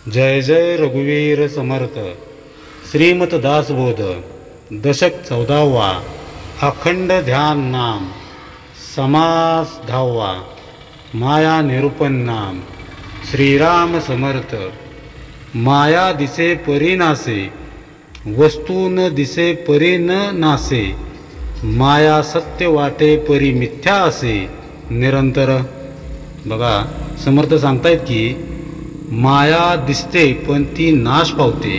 जय जय रघुवीर समर्थ. श्रीमत दासबोध दशक 14वा. अखंड ध्यान नाम. समास 10वा. माया निरूपण नाम. श्रीराम समर्थ. माया दिसे परी नासे, वस्तू न दिसे परी न नासे. माया सत्य वाटे परी मिथ्या असे निरंतर. बघा, समर्थ सांगतायत की माया दिसते पण ती नाश पावते.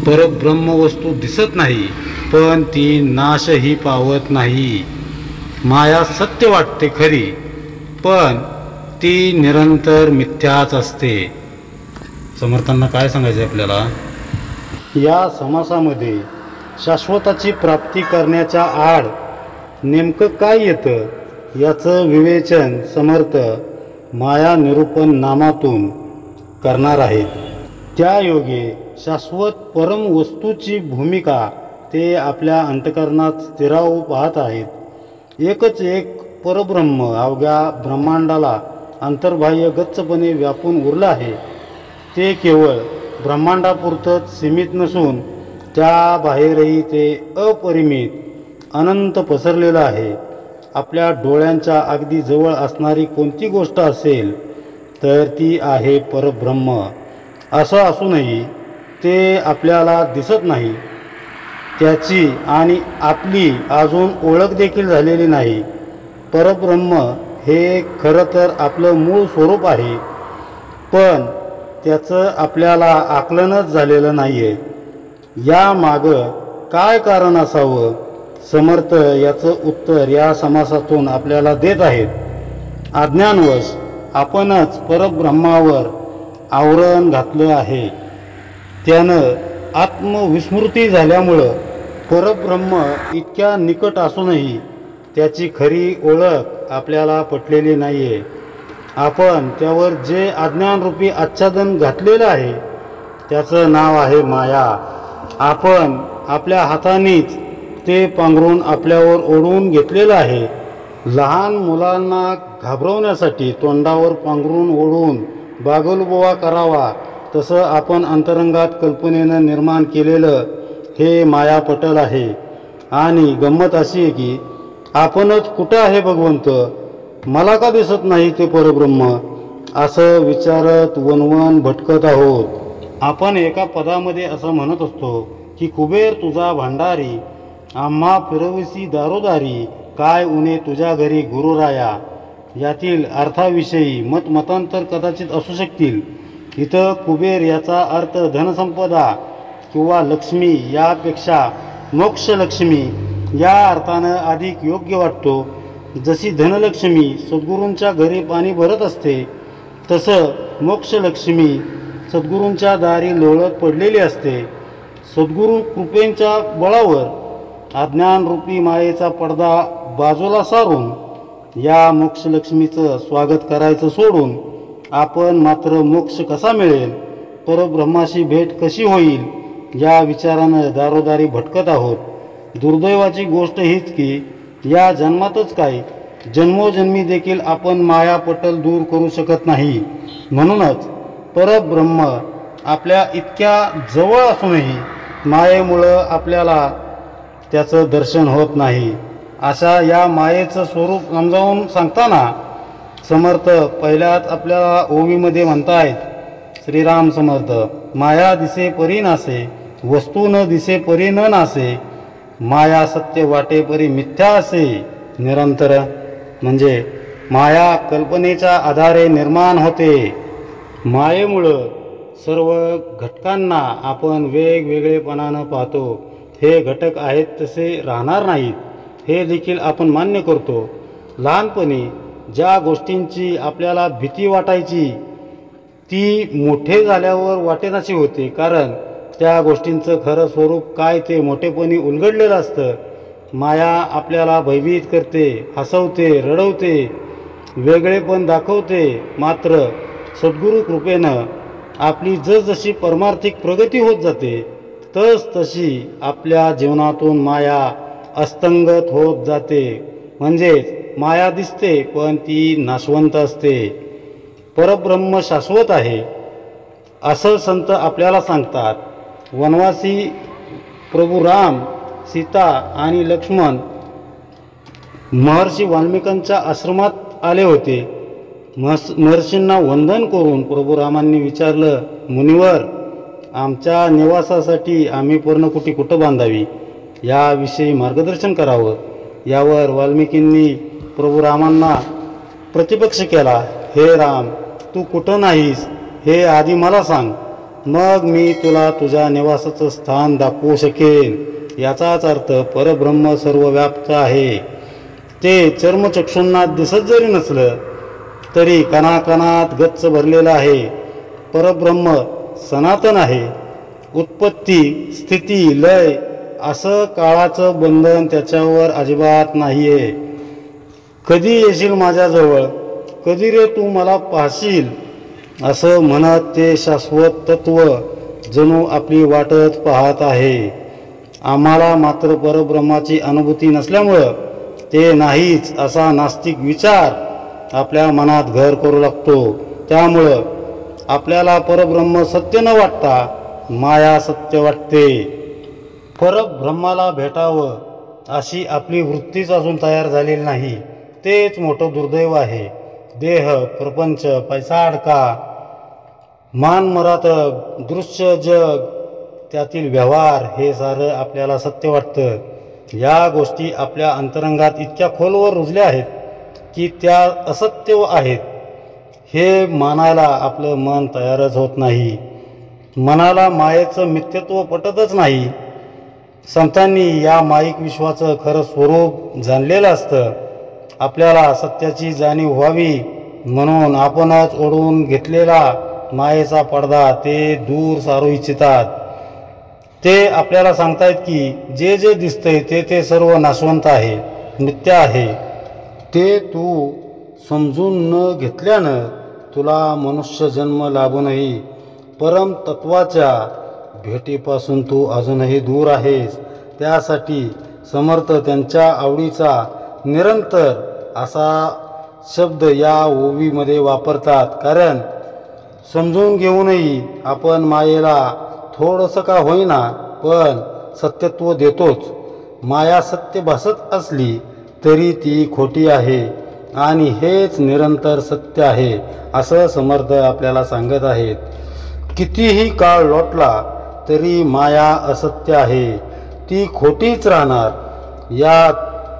परब्रह्म वस्तू दिसत नाही पण ती नाशही पावत नाही. माया सत्य वाटते खरी पण ती निरंतर मिथ्याच असते. समर्थांना काय सांगायचं आपल्याला, या समासामध्ये शाश्वताची प्राप्ती करण्याच्या आड नेमकं काय येतं याचं विवेचन समर्थ माया निरूपण नामातून करणार आहेत. त्या योगे शाश्वत परम वस्तूची भूमिका ते आपल्या अंतःकरणात स्थिरावू पाहत आहेत. एकच एक परब्रह्म अवघ्या ब्रह्मांडाला अंतर्बाह्य गच्चपणे व्यापून उरलं आहे. ते केवळ ब्रह्मांडापुरतंच सीमित नसून त्या बाहेरही ते अपरिमित अनंत पसरलेलं आहे. आपल्या डोळ्यांच्या अगदी जवळ असणारी कोणती गोष्ट असेल तर ती आहे परब्रह्म. असं असूनही ते आपल्याला दिसत नाही. त्याची आणि आपली अजून ओळख देखील झालेली नाही. परब्रह्म हे खरं तर आपलं मूळ स्वरूप आहे, पण त्याचं आपल्याला आकलनच झालेलं नाही आहे. या मागं काय कारण असावं, समर्थ याचं उत्तर या समासातून आपल्याला देत आहेत. अज्ञानवश आपणच परब्रह्मावर आवरण घातलं आहे. त्यानं आत्मविस्मृती झाल्यामुळं परब्रह्म इतक्या निकट असूनही त्याची खरी ओळख आपल्याला पटलेली नाही आहे. आपण त्यावर जे अज्ञानरूपी आच्छादन घातलेलं आहे त्याचं नाव आहे माया. आपण आपल्या हातानेच ते पांघरून आपल्यावर ओढून घेतलेलं आहे. लहान मुलांना घाबरवण्यासाठी तोंडावर पांघरून ओढून बागलबुवा करावा तसं आपण अंतरंगात कल्पनेनं निर्माण केलेलं हे मायापटल आहे. आणि गंमत अशी आहे की आपणच कुठं आहे भगवंत, मला का दिसत नाही ते परब्रह्म, असं विचारत वनवन भटकत आहोत. आपण एका पदामध्ये असं म्हणत असतो की कुबेर तुझा भांडारी, आम्हा फिरविसी दारोदारी, काय उणे तुझ्या घरी गुरुराया. यातील अर्थाविषयी मतमतांतर कदाचित असू शकतील. इथं कुबेर याचा अर्थ धनसंपदा किंवा लक्ष्मी यापेक्षा मोक्षलक्ष्मी या अर्थानं अधिक योग्य वाटतो. जशी धनलक्ष्मी सद्गुरूंच्या घरी पाणी भरत असते तसं मोक्षलक्ष्मी सद्गुरूंच्या दारी लोळत पडलेली असते. सद्गुरू कृपेच्या बळावर अज्ञानरूपी मायेचा पडदा बाजूला सारून या मोक्षलक्ष्मीचं स्वागत करायचं सोडून आपण मात्र मोक्ष कसा मिळेल, परब्रह्माशी भेट कशी होईल या विचारानं दारोदारी भटकत आहोत. दुर्दैवाची गोष्ट हीच की या जन्मातच काय जन्मोजन्मी देखील आपण मायापटल दूर करू शकत नाही. म्हणूनच परब्रह्म आपल्या इतक्या जवळ असूनही मायेमुळं आपल्याला त्याचं दर्शन होत नाही. अशा या मायेचं स्वरूप समजावून सांगताना समर्थ पहिल्याच आपल्याला ओवीमध्ये म्हणतायत, श्रीराम समर्थ, माया दिसे परी नासे, वस्तू न दिसे परी न नासे. माया सत्य वाटे परी मिथ्या असे निरंतर. म्हणजे माया कल्पनेच्या आधारे निर्माण होते. मायेमुळं सर्व घटकांना आपण वेगवेगळेपणानं पाहतो. हे घटक आहेत तसे राहणार नाहीत हे देखील आपण मान्य करतो. लहानपणी ज्या गोष्टींची आपल्याला भीती वाटायची ती मोठे झाल्यावर वाटेनाशी होते, कारण त्या गोष्टींचं खरं स्वरूप काय ते मोठेपणी उलगडलेलं असतं. माया आपल्याला भयभीत करते, हसवते, रडवते, वेगळेपण दाखवते. मात्र सद्गुरू कृपेनं आपली जसजशी परमार्थिक प्रगती होत जाते तशी आपल्या जीवनातून माया अस्तंगत होत जाते. म्हणजेच माया दिसते पण ती नाशवंत असते. परब्रह्म शाश्वत आहे. असं संत आपल्याला सांगतात. वनवासी प्रभू राम, सीता आणि लक्ष्मण महर्षी वाल्मिकांच्या आश्रमात आले होते. महर्षींना वंदन करून प्रभू रामांनी विचारलं, मुनिवर, आमच्या निवासासाठी आम्ही पर्णकुटी कुठं बांधावी याविषयी मार्गदर्शन करावं. यावर वाल्मिकींनी प्रभू रामांना प्रतिपक्ष केला, हे राम, तू कुठं नाहीस हे आधी मला सांग, मग मी तुला तुझ्या निवासाचं स्थान दाखवू शकेन. याचाच अर्थ परब्रह्म सर्व व्याप्त आहे. ते चर्मचक्षुंना दिसत जरी नसलं तरी कणाकणात गच्च भरलेलं आहे. परब्रह्म सनातन आहे. उत्पत्ती, स्थिती, लय असं काळाचं बंधन त्याच्यावर अजिबात नाही आहे. कधी येशील माझ्याजवळ, कधी रे तू मला पाहशील, असं म्हणत ते शाश्वत तत्व जणू आपली वाटच पाहत आहे. आम्हाला मात्र परब्रह्माची अनुभूती नसल्यामुळं ते नाहीच असा नास्तिक विचार आपल्या मनात घर करू लागतो. त्यामुळं आपल्याला परब्रह्म सत्य न वाटता माया सत्य वाटते. परब्रह्माला भेटावं अशी आपली वृत्तीच अजून तयार झालेली नाही. तेच मोठं दुर्दैव आहे. देह, प्रपंच, पैसा अडका, मान मरातब, दृश्य जग, त्यातील व्यवहार हे सारं आपल्याला सत्य वाटतं. या गोष्टी आपल्या अंतरंगात इतक्या खोलवर रुजल्या आहेत की त्या असत्य आहेत हे मानायला आपलं मन तयारच होत नाही. मनाला मायेचं मिथ्यत्व पटतच नाही. संतांनी या माईक विश्वाचं खरं स्वरूप जाणलेलं असतं. आपल्याला सत्याची जाणीव व्हावी म्हणून आपणच ओढून घेतलेला मायेचा पडदा ते दूर सारू इच्छितात. ते आपल्याला सांगतायत की जे जे दिसतंय ते सर्व नाशवंत आहे, मिथ्या आहे. ते तू समजून न घेतल्यानं तुला मनुष्य जन्म लाभूनही परम तत्वाच्या भेटीपासून तू अजूनही दूर आहेस. त्यासाठी समर्थ त्यांच्या आवडीचा निरंतर असा शब्द या ओवीमध्ये वापरतात. कारण समजून घेऊनही आपण मायेला थोडंसं का होईना पण सत्यत्व देतोच. माया सत्य भासत असली तरी ती खोटी आहे आणि हेच निरंतर सत्य आहे असं समर्थ आपल्याला सांगत आहेत. कितीही काळ लोटला तरी माया असत्य आहे, ती खोटीच राहणार.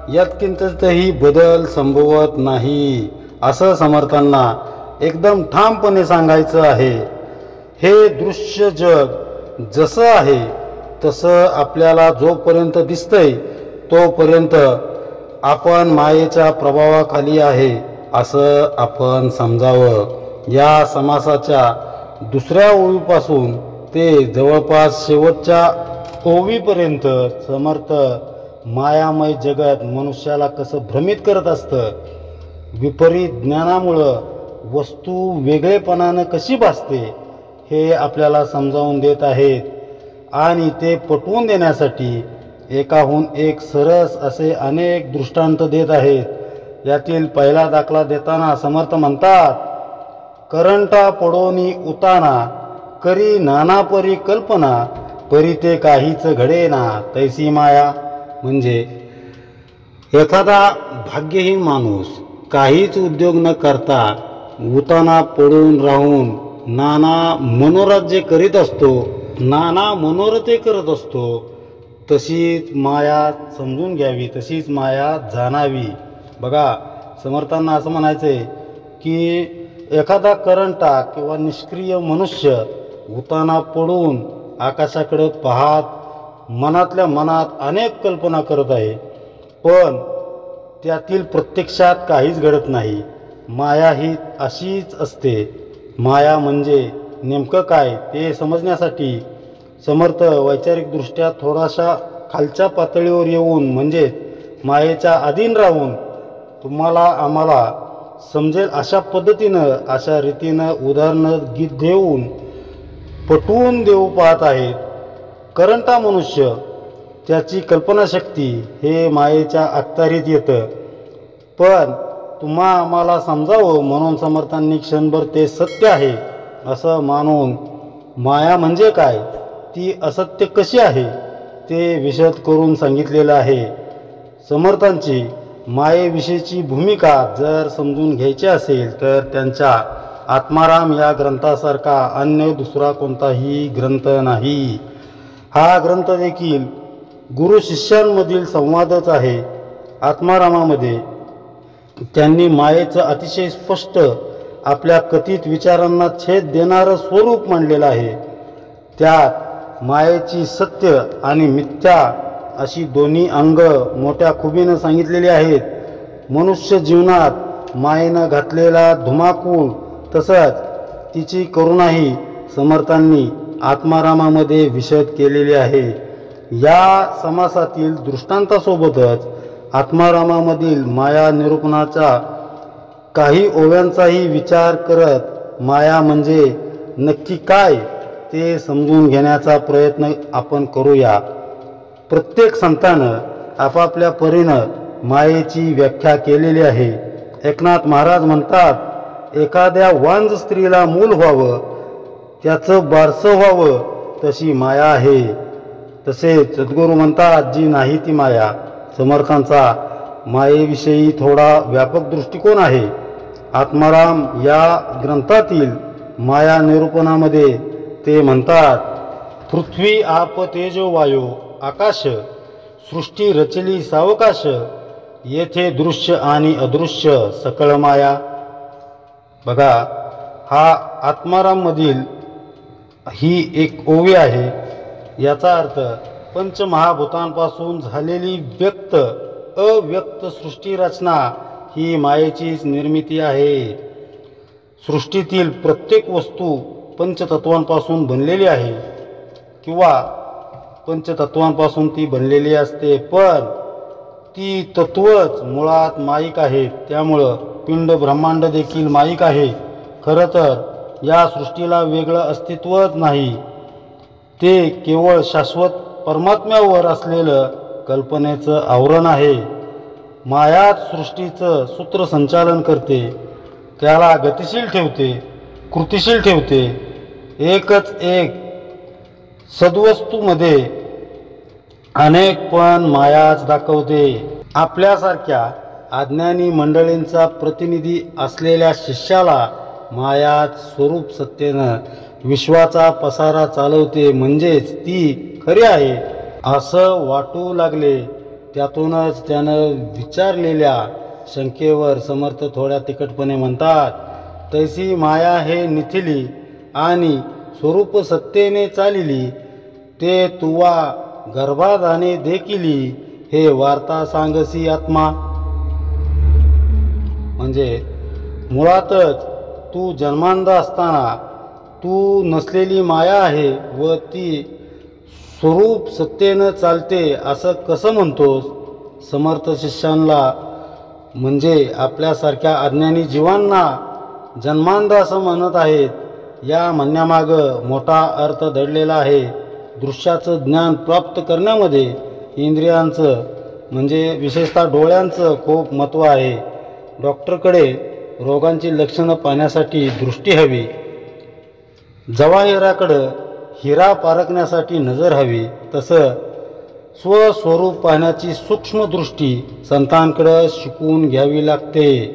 यात किंचितही बदल संभवत नाही असं समर्थांना एकदम ठामपणे सांगायचं आहे. हे दृश्य जग जसं आहे तसं आपल्याला जोपर्यंत दिसतंय तोपर्यंत आपण मायेच्या प्रभावाखाली आहे असं आपण समजावं. या समासाच्या दुसऱ्या ओवीपासून ते जवळपास शेवटच्या ओवीपर्यंत समर्थ मायामय जगत मनुष्याला कसं भ्रमित करत असतं, विपरीत ज्ञानामुळं वस्तू वेगळेपणानं कशी भासते हे आपल्याला समजावून देत आहेत. आणि ते पटवून देण्यासाठी एकाहून एक सरस असे अनेक दृष्टांत देत आहेत. यातील पहिला दाखला देताना समर्थ म्हणतात, करंटा पडोनी उताना करी नाना परी कल्पना परी ते काहीच घडेना तैसी माया. म्हणजे एखादा भाग्यहीन माणूस काहीच उद्योग न करता उताना पडून राहून नाना मनोराज्य करीत असतो, नाना मनोरथे करत असतो. तशीच माया समजून घ्यावी, तशीच माया जाणावी. बघा, समर्थांना असं म्हणायचं आहे की एखादा करंटा किंवा निष्क्रिय मनुष्य उताना पडून आकाशाकडे पाहत मनातल्या मनात अनेक कल्पना करत आहे, पण त्यातील प्रत्यक्षात काहीच घडत नाही. माया ही अशीच असते. माया म्हणजे नेमकं काय ते समजण्यासाठी समर्थ वैचारिकदृष्ट्या थोडासा खालच्या पातळीवर येऊन म्हणजेच मायेच्या अधीन राहून तुम्हाला आम्हाला समजेल अशा पद्धतीनं अशा रीतीनं उदाहरणं गीत देऊन पटवून देऊ पाहत आहेत. करंटा मनुष्य त्याची कल्पनाशक्ती हे मायेच्या अखत्यारीत येतं, पण तुम्हा आम्हाला समजावं म्हणून समर्थांनी क्षणभर ते सत्य आहे असं मानून माया म्हणजे काय, ती असत्य कशी आहे ते विशद करून सांगितलेलं आहे. समर्थांची मायेविषयीची भूमिका जर समजून घ्यायची असेल तर त्यांच्या आत्माराम या ग्रंथासारखा अन्य दुसरा कोणताही ग्रंथ नाही. हा ग्रंथ देखील गुरु शिष्यांमधील संवादच आहे. आत्मारामामध्ये त्यांनी मायेचं अतिशय स्पष्ट आपल्या कथित विचारांना छेद देणारं स्वरूप मांडलेलं आहे. त्यात मायेची सत्य आणि मिथ्या अशी दोन्ही अंग मोठ्या खुबीनं सांगितलेली आहेत. मनुष्य जीवनात मायेनं घातलेला धुमाकूळ तसंच तिची करुणाही समर्थांनी आत्मारामामध्ये विशद केलेली आहे. या समासातील दृष्टांतासोबतच आत्मारामामधील माया निरूपणाचा काही ओव्यांचाही विचार करत माया म्हणजे नक्की काय ते समजून घेण्याचा प्रयत्न आपण करूया. प्रत्येक संतानं आपापल्या परीनं मायेची व्याख्या केलेली आहे. एकनाथ महाराज म्हणतात, एखाद्या वांज स्त्रीला मूल व्हावं, त्याचं बारसं व्हावं, तशी माया आहे. तसेच सद्गुरू म्हणतात, जी नाही ती माया. समर्थांचा मायेविषयी थोडा व्यापक दृष्टिकोन आहे. आत्माराम या ग्रंथातील माया निरूपणामध्ये ते म्हणतात, पृथ्वी आप तेजो वायो आकाश, सृष्टी रचली सावकाश, येथे दृश्य आणि अदृश्य सकळ माया. बघा, हा आत्माराममधील ही एक ओवी आहे. याचा अर्थ पंचमहाभूतांपासून झालेली व्यक्त अव्यक्त सृष्टी रचना ही मायेचीच निर्मिती आहे. सृष्टीतील प्रत्येक वस्तू पंचतत्वांपासून बनलेली आहे किंवा पंचतत्वांपासून ती बनलेली असते, पण ती तत्वच मुळात माईक आहेत. त्यामुळं पिंड ब्रह्मांड देखील माईक आहे. खरं तर या सृष्टीला वेगळं अस्तित्वच नाही. ते केवळ शाश्वत परमात्म्यावर असलेलं कल्पनेचं आवरण आहे. मायाच सृष्टीचं सूत्रसंचालन करते, त्याला गतिशील ठेवते, कृतिशील ठेवते. एकच एक सद्वस्तूमध्ये अनेक पण मायाच दाखवते. आपल्यासारख्या अज्ञानी मंडळींचा प्रतिनिधी असलेल्या शिष्याला मायाच स्वरूप सत्तेनं विश्वाचा पसारा चालवते, म्हणजेच ती खरी आहे असं वाटू लागले. त्यातूनच त्यानं विचारलेल्या शंकेवर समर्थ थोड्या तिखटपणे म्हणतात, तैसी माया हे निथिली आणि स्वरूप सत्तेने चालिली, ते तुवा गर्भाधाने देखिली, हे वार्ता सांगसी आत्मा. म्हणजे मुळातच तू जन्मांध असताना तू नसलेली माया आहे व ती स्वरूप सत्तेनं चालते असं कसं म्हणतोस? समर्थ शिष्यांना म्हणजे आपल्यासारख्या अज्ञानी जीवांना जन्मांध असं म्हणत आहेत. या म्हणण्यामागं मोठा अर्थ दडलेला आहे. दृश्याचं ज्ञान प्राप्त करण्यामध्ये इंद्रियांचं म्हणजे विशेषतः डोळ्यांचं खूप महत्त्व आहे. डॉक्टरकडे रोगांची लक्षणं पाहण्यासाठी दृष्टी हवी, जवाहिराकडं हिरा पारखण्यासाठी नजर हवी. तसं स्वस्वरूप पाहण्याची सूक्ष्म दृष्टी संतांकडं शिकून घ्यावी लागते.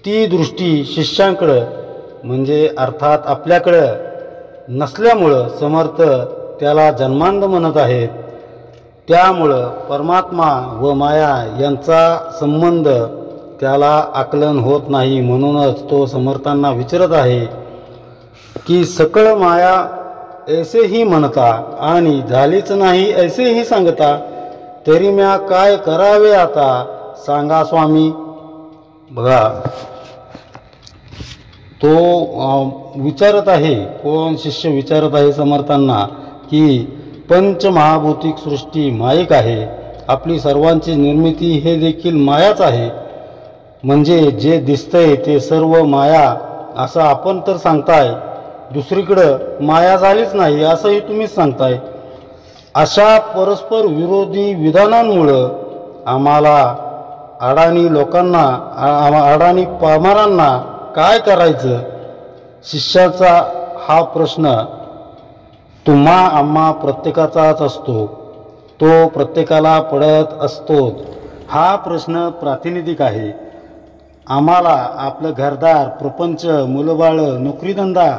ती दृष्टी शिष्यांकडं म्हणजे अर्थात आपल्याकडं नसल्यामुळं समर्थ त्याला जन्मांध म्हणत आहेत. त्यामुळं परमात्मा व माया यांचा संबंध त्याला आकलन होत नाही. म्हणूनच तो समर्थांना विचारत आहे की सकळ माया ऐसेही म्हणता आणि झालीच नाही ऐसेही सांगता, तरी म्या काय करावे आता सांगा स्वामी. बघा, तो विचारत आहे, कोण शिष्य विचारत आहे समर्थांना की पंचमहाभौतिक सृष्टी माईक आहे, आपली सर्वांची निर्मिती हे देखील मायाच आहे. म्हणजे जे दिसतंय ते सर्व माया असं आपण तर सांगताय, दुसरीकडं माया झालीच नाही असंही तुम्हीच सांगताय. अशा परस्पर विरोधी विधानांमुळं आम्हाला अडाणी लोकांना अडाणी पामरांना काय करायचं? शिष्याचा हा प्रश्न तुम्हा आम्हा प्रत्येकाचाच असतो, तो प्रत्येकाला पडत असतो. हा प्रश्न प्रातिनिधिक आहे. आम्हाला आपलं घरदार, प्रपंच, मुलंबाळं, नोकरीधंदा,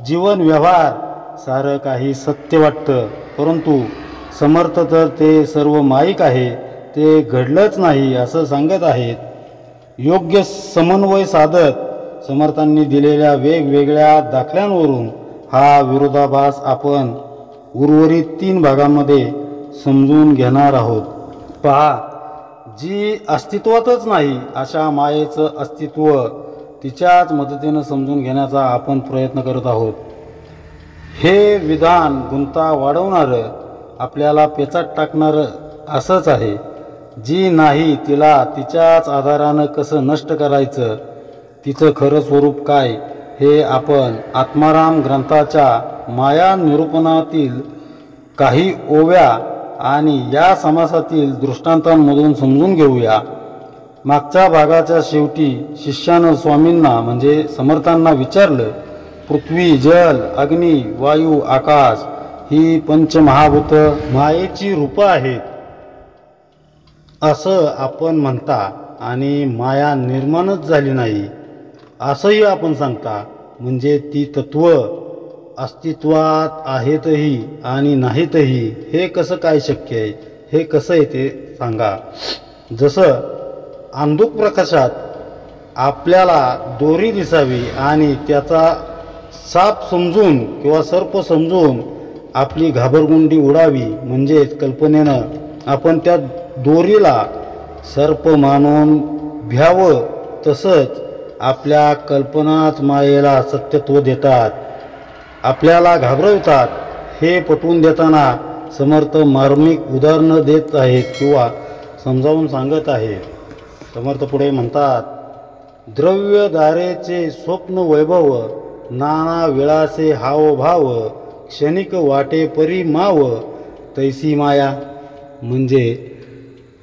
जीवन व्यवहार सारं काही सत्य वाटतं, परंतु समर्थ तर ते सर्व माईक आहे, ते घडलंच नाही असं सांगत आहेत. योग्य समन्वय साधत समर्थांनी दिलेल्या वेगवेगळ्या दाखल्यांवरून हा विरोधाभास आपण उर्वरित 3 भागांमध्ये समजून घेणार आहोत. पहा, जी अस्तित्वातच नाही अशा मायेचं अस्तित्व तिच्याच मदतीनं समजून घेण्याचा आपण प्रयत्न करत आहोत. हे विधान गुंता वाढवणारं, आपल्याला पेचात टाकणारं असंच आहे. जी नाही तिला तिच्याच आधारानं कसं नष्ट करायचं, तिचं खरं स्वरूप काय, हे आपण आत्माराम ग्रंथाच्या माया निरूपणातील काही ओव्या आणि या समासातील दृष्टांतांमधून समजून घेऊया. मागच्या भागाच्या शेवटी शिष्यानं स्वामींना म्हणजे समर्थांना विचारलं, पृथ्वी, जल, अग्नी, वायू, आकाश ही पंचमहाभूतं मायेची रूपं आहेत असं आपण म्हणता आणि माया निर्माणच झाली नाही असंही आपण सांगता. म्हणजे ती तत्व अस्तित्वात आहेतही आणि नाहीतही. हे कसं काय शक्य आहे? हे कसं आहे ते सांगा. जसं अंधुक प्रकाशात आपल्याला दोरी दिसावी आणि त्याचा साप समजून किंवा सर्प समजून आपली घाबरगुंडी उडावी, म्हणजेच कल्पनेनं आपण त्या दोरीला सर्प मानून भ्यावं, तसंच आपल्या कल्पनाच मायेला सत्यत्व देतात, आपल्याला घाबरवतात. हे पटवून देताना समर्थ मार्मिक उदाहरणं देत आहेत किंवा समजावून सांगत आहेत. समर्थ पुढे म्हणतात, द्रव्यधारेचे स्वप्न वैभव, नाना विळासे हावभाव, क्षणिक वाटे परी माव, तैसी माया. म्हणजे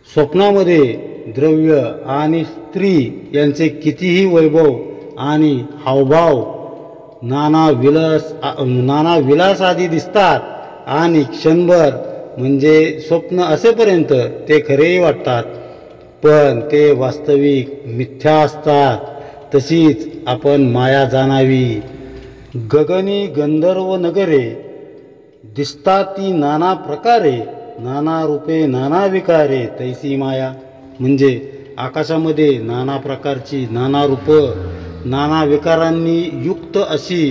स्वप्नामध्ये द्रव्य आणि स्त्री यांचे कितीही वैभव आणि हावभाव नाना विलास आदी दिसतात आणि क्षणभर म्हणजे स्वप्न असेपर्यंत ते खरेही वाटतात, पण ते वास्तविक मिथ्या असतात. तशीच आपण माया जाणावी. गगनी गंधर्व नगरे दिसतात ती नाना प्रकारे, नाना रूपे नाना विकारे, तैसी माया. म्हणजे आकाशामध्ये नाना प्रकारची, नाना रूपं, नाना विकारांनी युक्त अशी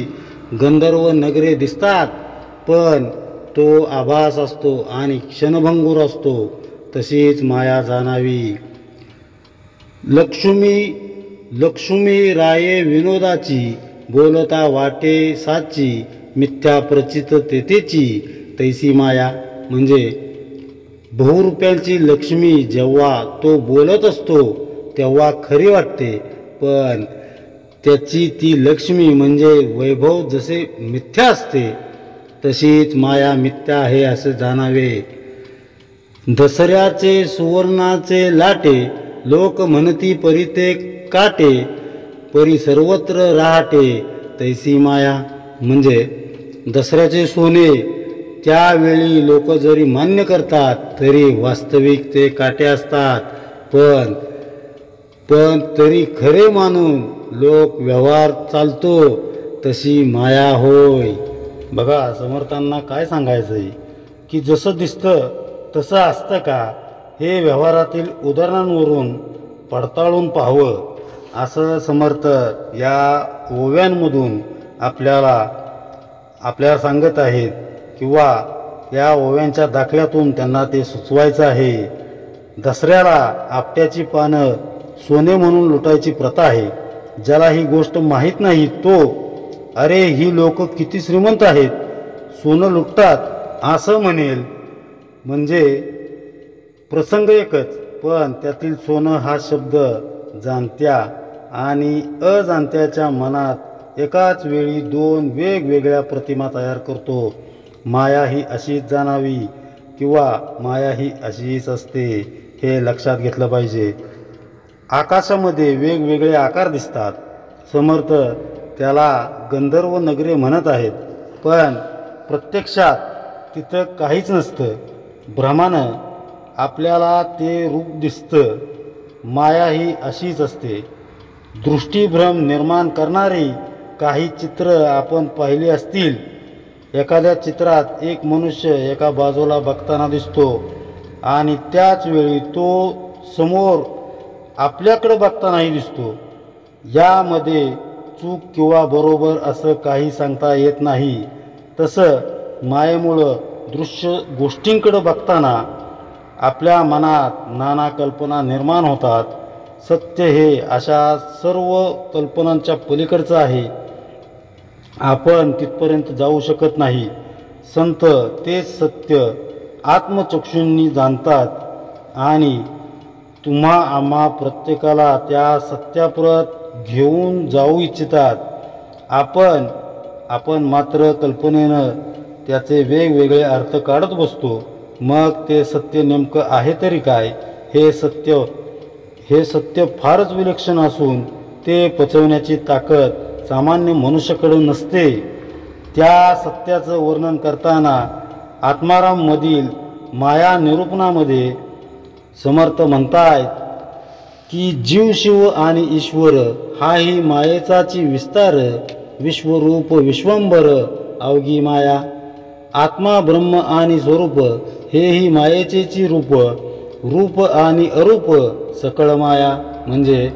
गंधर्व नगरे दिसतात, पण तो आभास असतो आणि क्षणभंगूर असतो. तशीच माया जाणावी. लक्ष्मी राये विनोदाची, बोलता वाटे साची, मिथ्या प्रचित तेथेची, तैसी माया. म्हणजे बहुरूप्यांची लक्ष्मी जेव्हा तो बोलत असतो तेव्हा खरी वाटते, पण त्याची ती लक्ष्मी म्हणजे वैभव जसे मिथ्या असते, तशीच माया मिथ्या आहे असे जाणावे. दसऱ्याचे सुवर्णाचे लाटे, लोक म्हणती परी ते काटे, परी सर्वत्र राहते, तैसी माया. म्हणजे दसऱ्याचे सोने त्यावेळी लोक जरी मान्य करतात तरी वास्तविक ते काटे असतात, पण तरी खरे मानून लोक व्यवहार चालतो, तशी माया होय. बघा, समर्थांना काय सांगायचं आहे की जसं दिसतं तसं असतं का, हे व्यवहारातील उदाहरणांवरून पडताळून पाहावं असं समर्थ या ओव्यांमधून आपल्याला सांगत आहेत किंवा या ओव्यांच्या दाखल्यातून त्यांना ते सुचवायचं आहे. दसऱ्याला आपट्याची पानं सोने म्हणून लुटायची प्रथा आहे. ज्याला ही गोष्ट माहीत नाही तो, अरे ही लोक किती श्रीमंत आहेत, सोनं लुटतात असं म्हणेल. म्हणजे प्रसंग एकच, पण त्यातील सोनं हा शब्द जाणत्या आणि अजाणत्याच्या मनात एकाच वेळी 2 वेगवेगळ्या प्रतिमा तयार करतो. माया ही अशीच जाणावी किंवा माया ही अशीच असते, हे लक्षात घेतलं पाहिजे. आकाशामध्ये वेगवेगळे आकार दिसतात. समर्थ त्याला गंधर्व नगरे म्हणत आहेत, पण प्रत्यक्षात तिथं काहीच नसतं. भ्रमानं आपल्याला ते रूप दिसतं. माया ही अशीच असते. दृष्टीभ्रम निर्माण करणारी काही चित्र आपण पाहिली असतील. एखाद्या चित्रात एक मनुष्य एका बाजूला बघताना दिसतो आणि त्याच वेळी तो समोर आपल्याकडे बघतानाही दिसतो. यामध्ये चूक किंवा बरोबर असं काही सांगता येत नाही. तसं मायेमुळं दृश्य गोष्टींकडे बघताना आपल्या मनात नाना कल्पना निर्माण होतात. सत्य हे अशा सर्व कल्पनांच्या पलीकडचं आहे. आपण तिथपर्यंत जाऊ शकत नाही. संत तेच सत्य आत्मचक्षूंनी जाणतात आणि तुम्हा आम्हा प्रत्येकाला त्या सत्याप्रत घेऊन जाऊ इच्छितात. आपण मात्र कल्पनेनं त्याचे वेगवेगळे अर्थ काढत बसतो. मग ते सत्य नेमकं आहे तरी काय? हे सत्य फारच विलक्षण असून ते पचवण्याची ताकद सामान्य मनुष्याकडे नसते. त्या सत्याचं वर्णन करताना आत्माराममधील माया निरूपणामध्ये समर्थ म्हणतायत की जीव शिव आणि ईश्वर हाही मायेचाची विस्तार, विश्वरूप विश्वंभर अवघी माया. आत्मा ब्रह्म आणि स्वरूप हेही मायेचेची रूप आणि अरूप सकळ माया. म्हणजे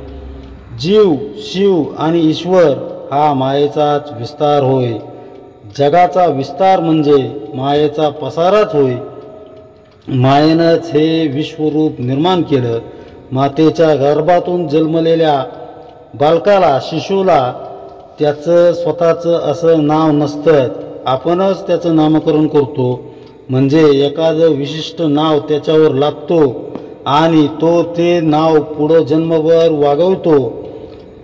जीव शिव आणि ईश्वर हा मायेचाच विस्तार होय. जगाचा विस्तार म्हणजे मायेचा पसाराच होय. मायेनंच हे विश्वरूप निर्माण केलं. मातेच्या गर्भातून जन्मलेल्या बालकाला, शिशूला त्याचं स्वतःचं असं नाव नसतं. आपणच त्याचं नामकरण करतो. म्हणजे एखादं विशिष्ट नाव त्याच्यावर लागतो आणि तो ते नाव पुढं जन्मभर वागवतो.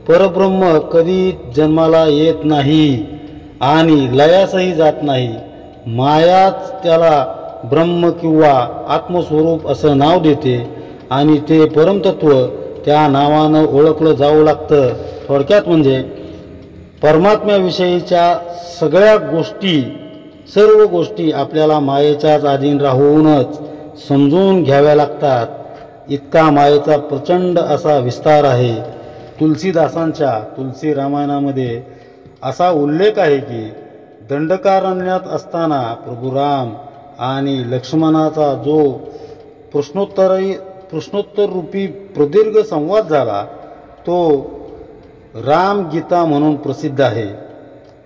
परब्रह्म कधी जन्माला येत नाही आणि लयासही जात नाही. मायाच त्याला ब्रह्म किंवा आत्मस्वरूप असं नाव देते आणि ते परमतत्व त्या नावानं ओळखलं जाऊ लागतं. थोडक्यात म्हणजे परमात्म्याविषयीच्या सर्व गोष्टी आपल्याला मायेच्याच अधीन राहूनच समजून घ्याव्या लागतात. इतका मायेचा प्रचंड असा विस्तार आहे. तुलसीदासांच्या तुलसी रामायणामध्ये असा उल्लेख आहे की दंडकारण्यात असताना प्रभू राम आणि लक्ष्मणाचा जो प्रश्नोत्तर रूपी प्रदीर्घ संवाद झाला तो रामगीता म्हणून प्रसिद्ध आहे.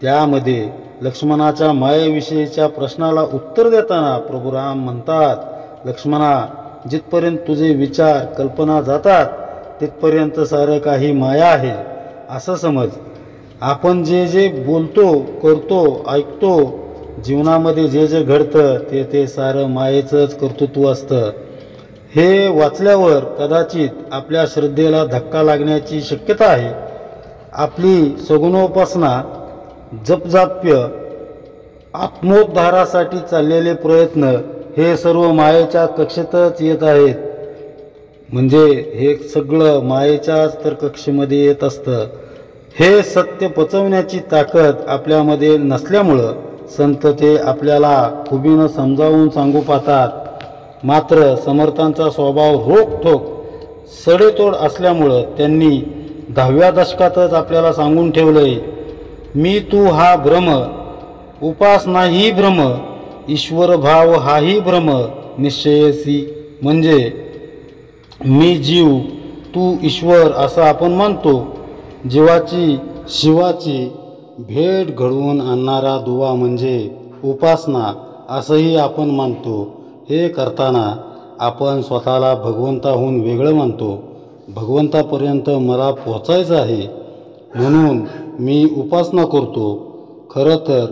त्यामध्ये लक्ष्मणाच्या मायेविषयीच्या प्रश्नाला उत्तर देताना प्रभू राम म्हणतात, लक्ष्मणा, जिथपर्यंत तुझे विचार कल्पना जातात तिथपर्यंत सारं काही माया आहे असं समज. आपण जे जे बोलतो, करतो, ऐकतो, जीवनामध्ये जे जे घडतं ते सारं मायेचंच कर्तृत्व असतं. हे वाचल्यावर कदाचित आपल्या श्रद्धेला धक्का लागण्याची शक्यता आहे. आपली सगुणोपासना, जपजाप्य, आत्मोद्धारासाठी चाललेले प्रयत्न हे सर्व मायेच्या कक्षेतच येत आहेत. म्हणजे हे सगळं मायेच्याच तर कक्षेमध्ये येत असतं. हे सत्य पचवण्याची ताकद आपल्यामध्ये नसल्यामुळं संत ते आपल्याला खुबीनं समजावून सांगू पाहतात. मात्र समर्थांचा स्वभाव रोखठोक सडेतोड असल्यामुळं त्यांनी 10व्या दशकातच आपल्याला सांगून ठेवलंय, मी तू हा भ्रम, उपासना ही भ्रम, ईश्वर भाव हाही भ्रम निश्चयसी. म्हणजे मी जीव, तू ईश्वर असं आपण मानतो. जीवाची शिवाची भेट घडवून आणणारा दुवा म्हणजे उपासना असंही आपण मानतो. हे करताना आपण स्वतःला भगवंताहून वेगळं मानतो. भगवंतापर्यंत मला पोचायचं आहे म्हणून मी उपासना करतो. खरं तर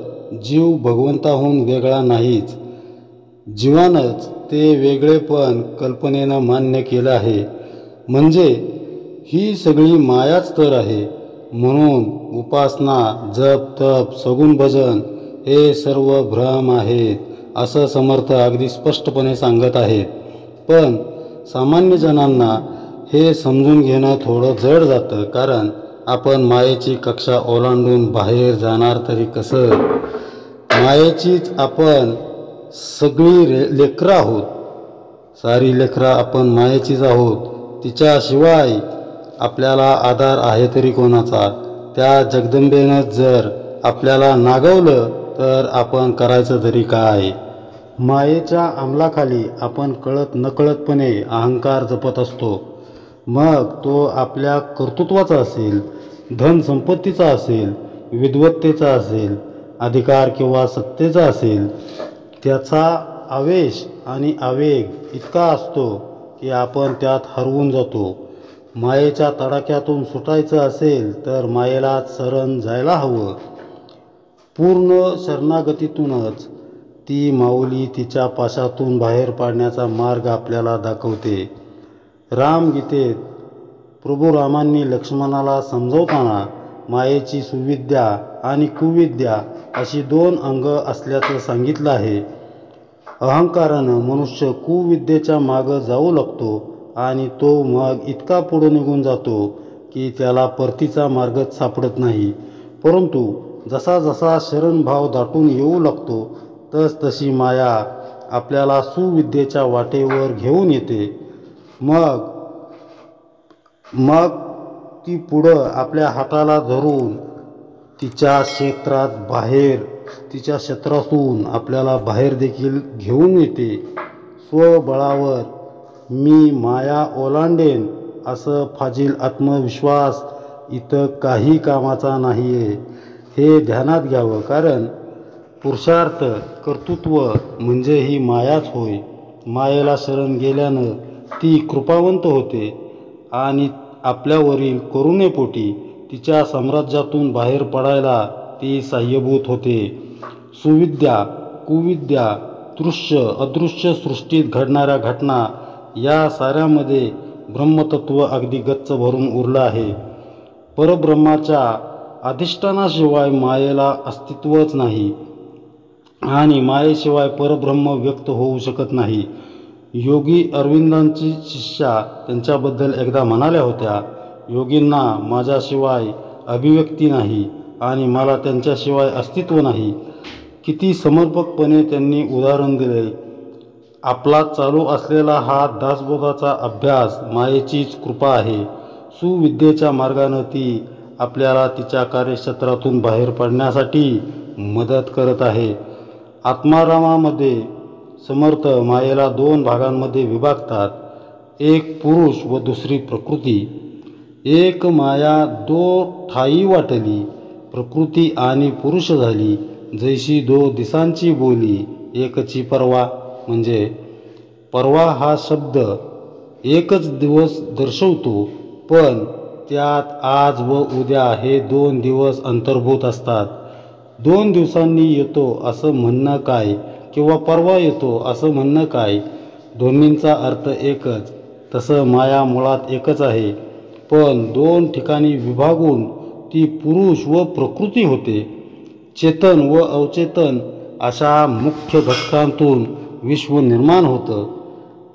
जीव भगवंताहून वेगळा नाहीच. जीवानंच ते वेगळेपण कल्पनेनं मान्य केलं आहे. म्हणजे ही सगळी मायाच तर आहे. म्हणून उपासना, जप, तप, सगुण भजन हे सर्व भ्रम आहेत असं समर्थ अगदी स्पष्टपणे सांगत आहेत. पण सामान्य जनांना हे समजून घेणं थोडं जड जातं. कारण आपण मायेची कक्षा ओलांडून बाहेर जाणार तरी कसं? मायेचीच आपण सगळी लेकरं आहोत. सारी लेकरं आपण मायेचीच आहोत. तिच्याशिवाय आपल्याला आधार आहे तरी कोणाचा? त्या जगदंबेनं जर आपल्याला नागवलं तर आपण करायचं तरी काय? मायेच्या अंमलाखाली आपण कळत नकळतपणे अहंकार जपत असतो. मग तो आपल्या कर्तृत्वाचा असेल, धनसंपत्तीचा असेल, विद्वत्तेचा असेल, अधिकार किंवा सत्तेचा असेल. त्याचा आवेश आणि आवेग इतका असतो की आपण त्यात हरवून जातो. मायेच्या तडाख्यातून सुटायचं असेल तर मायेला शरण जायला हवं. पूर्ण शरणागतीतूनच ती माऊली तिच्या पाशातून बाहेर पाडण्याचा मार्ग आपल्याला दाखवते. रामगीतेत प्रभू रामांनी लक्ष्मणाला समजवताना मायेची सुविद्या आणि कुविद्या अशी 2 अंग असल्याचं सांगितलं आहे. अहंकारानं मनुष्य कुविद्येच्या मागं जाऊ लागतो आणि तो मग इतका पुढे निघून जातो की त्याला परतीचा मार्गच सापडत नाही. परंतु जसा जसा शरणभाव दाटून येऊ लागतो तशी माया आपल्याला सुविद्येच्या वाटेवर घेऊन येते. मग ती पुढं आपल्या हाताला धरून तिच्या क्षेत्रातून आपल्याला बाहेर देखील घेऊन येते. स्वबळावर मी माया ओलांडेन असं फाजील आत्मविश्वास इथं काही कामाचा नाही आहे, हे ध्यानात घ्यावं. कारण पुरुषार्थ कर्तृत्व म्हणजे ही मायाच होय. मायेला शरण गेल्यानं ती कृपावंत होते आणि आपल्यावरील करुणेपोटी तिच्या साम्राज्यातून बाहेर पडायला ती साह्यभूत होते. सुविद्या, कुविद्या, दृश्य अदृश्य सृष्टीत घडणाऱ्या घटना या साऱ्यामध्ये ब्रह्मतत्व अगदी गच्च भरून उरलं आहे. परब्रह्माच्या अधिष्ठानाशिवाय मायेला अस्तित्वच नाही आणि मायेशिवाय परब्रह्म व्यक्त होऊ शकत नाही. योगी अरविंदांची शिष्या त्यांच्याबद्दल एकदा म्हणाल्या होत्या, योगींना माझ्याशिवाय अभिव्यक्ती नाही आणि मला त्यांच्याशिवाय अस्तित्व नाही. किती समर्पकपणे त्यांनी उदाहरण दिले. आपला चालू असलेला हा दासबोधाचा अभ्यास मायेचीच कृपा आहे. सुविद्येच्या मार्गानं ती आपल्याला तिच्या कार्यक्षेत्रातून बाहेर पडण्यासाठी मदत करत आहे. आत्मारामामध्ये समर्थ मायेला 2 भागांमध्ये विभागतात. एक पुरुष व दुसरी प्रकृती. एक माया 2 ठाई वाटली, प्रकृती आणि पुरुष झाली. जैशी 2 दिसांची बोली, एकची परवा. म्हणजे परवा हा शब्द एकच दिवस दर्शवतो, पण त्यात आज व उद्या हे 2 दिवस अंतर्भूत असतात. 2 दिवसांनी येतो असं म्हणणं काय किंवा परवा येतो असं म्हणणं काय? दोन्हींचा अर्थ एकच. तसं माया मुळात एकच आहे, पण 2 ठिकाणी विभागून ती पुरुष व प्रकृती होते. चेतन व अवचेतन अशा मुख्य घटकांतून विश्व निर्माण होतं.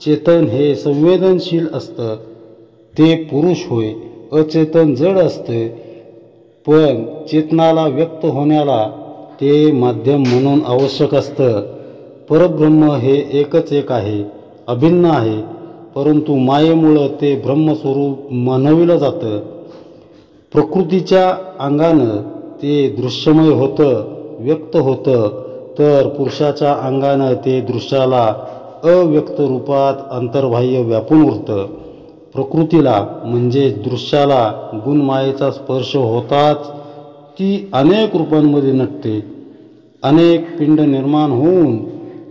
चेतन हे संवेदनशील असतं, ते पुरुष होय. अचेतन जड असते, पण चेतनाला व्यक्त होण्याला ते माध्यम म्हणून आवश्यक असतं. परब्रह्म हे एकच एक आहे, अभिन्न आहे, परंतु मायेमुळं ते ब्रह्मस्वरूप म्हणविलं जातं. प्रकृतीच्या अंगानं ते दृश्यमय होतं, व्यक्त होतं, तर पुरुषाच्या अंगानं ते दृश्याला अव्यक्त रूपात अंतर्बाह्य व्यापून उरतं. प्रकृतीला म्हणजे दृश्याला गुणमायेचा स्पर्श होताच ती अनेक रूपांमध्ये नटते. अनेक पिंड निर्माण होऊन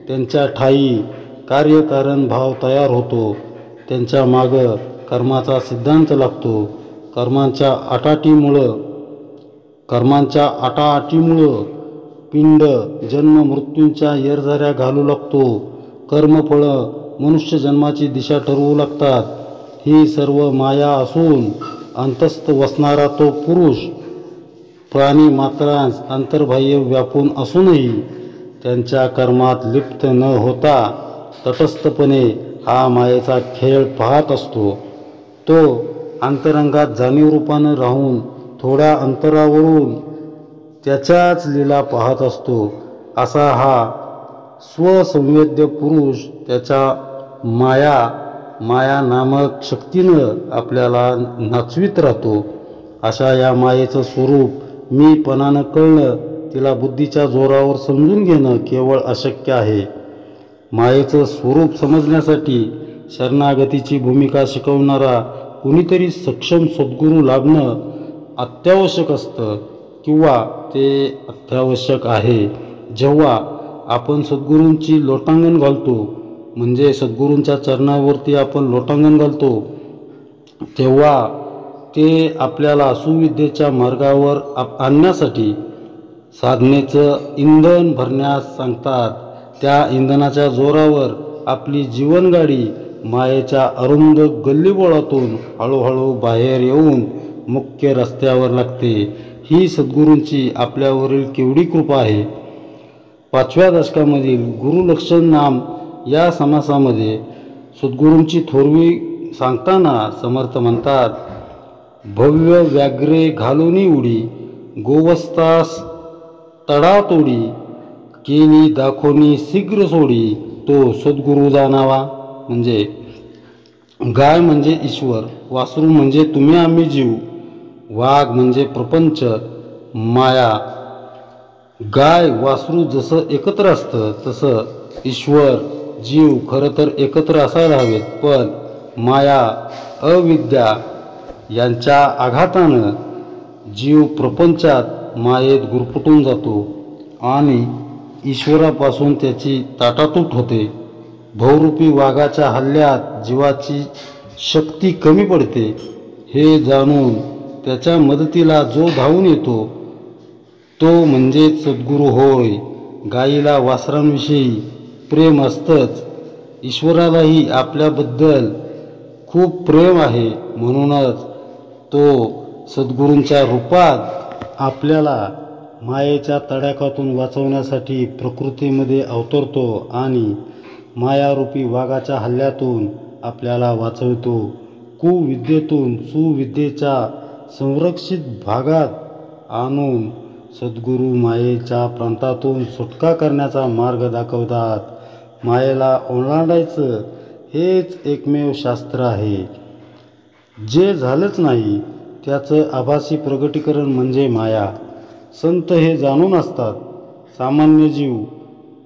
त्यांच्या ठाई कार्यकारण भाव तयार होतो. त्यांच्या मागं कर्माचा सिद्धांत लागतो. कर्मांच्या आटाआटीमुळं पिंड जन्म मृत्यूंच्या येरझाऱ्या घालू लागतो. कर्मफळं मनुष्य जन्माची दिशा ठरवू लागतात. ही सर्व माया असून अंतस्थ वसणारा तो पुरुष प्राणी मात्रांस अंतर्बाह्य व्यापून असूनही त्यांच्या कर्मात लिप्त न होता तटस्थपणे हा मायेचा खेळ पाहत असतो. तो अंतरंगात जाणीव रूपानं राहून थोड्या अंतरावरून त्याच्याच लीला पाहत असतो. असा हा स्वसंवेद्य पुरुष त्याच्या माया नामक शक्तीनं आपल्याला नाचवीत राहतो. अशा या मायेचं स्वरूप मीपणानं कळणं, तिला बुद्धीच्या जोरावर समजून घेणं केवळ अशक्य आहे. मायेचं स्वरूप समजण्यासाठी शरणागतीची भूमिका शिकवणारा कुणीतरी सक्षम सद्गुरू लाभणं अत्यावश्यक असतं, किंवा ते अत्यावश्यक आहे. जेव्हा आपण सद्गुरूंची लोटांगण घालतो, म्हणजे सद्गुरूंच्या चरणावरती आपण लोटांगण घालतो, तेव्हा ते आपल्याला सुविद्येच्या मार्गावर आणण्यासाठी साधनेचं इंधन भरण्यास सांगतात. त्या इंधनाच्या जोरावर आपली जीवनगाडी मायेच्या अरुंद गल्लीबोळातून हळूहळू बाहेर येऊन मुख्य रस्त्यावर लागते. ही सद्गुरूंची आपल्यावरील केवढी कृपा आहे. 5व्या दशकामधील गुरुलक्षण नाम या समासामध्ये सद्गुरूंची थोरवी सांगताना समर्थ म्हणतात, भव्य व्याघ्रे घालुनी उडी, गोवस्तास तडा तोडी, केली दाखोनी शीघ्र सोडी, तो सद्गुरू जाणावा. म्हणजे गाय म्हणजे ईश्वर, वासरू म्हणजे तुम्ही आम्ही जीव, वाघ म्हणजे प्रपंच, माया. गाय वासरू जसं एकत्र असतं तसं ईश्वर जीव खरं तर एकत्र असायला हवेत, पण माया अविद्या यांच्या आघातानं जीव प्रपंचात मायेत गुरफटून जातो आणि ईश्वरापासून त्याची ताटातूट होते. बहुरूपी वाघाच्या हल्ल्यात जीवाची शक्ती कमी पडते. हे जाणून त्याच्या मदतीला जो धावून येतो तो म्हणजेच सद्गुरू होय. गायीला वासरांविषयी प्रेम असतंच, ईश्वरालाही आपल्याबद्दल खूप प्रेम आहे. म्हणूनच तो सद्गुरूंच्या रूपात आपल्याला मायेच्या तडाख्यातून वाचवण्यासाठी प्रकृतीमध्ये अवतरतो आणि मायारूपी वाघाच्या हल्ल्यातून आपल्याला वाचवतो. कुविद्येतून सुविद्येच्या संरक्षित भागात आणून सद्गुरू मायेच्या प्रांतातून सुटका करण्याचा मार्ग दाखवतात. मायेला ओलांडायचं हेच एकमेव शास्त्र आहे. जे झालंच नाही त्याचं आभासी प्रगटीकरण म्हणजे माया. संत हे जाणून असतात. सामान्य जीव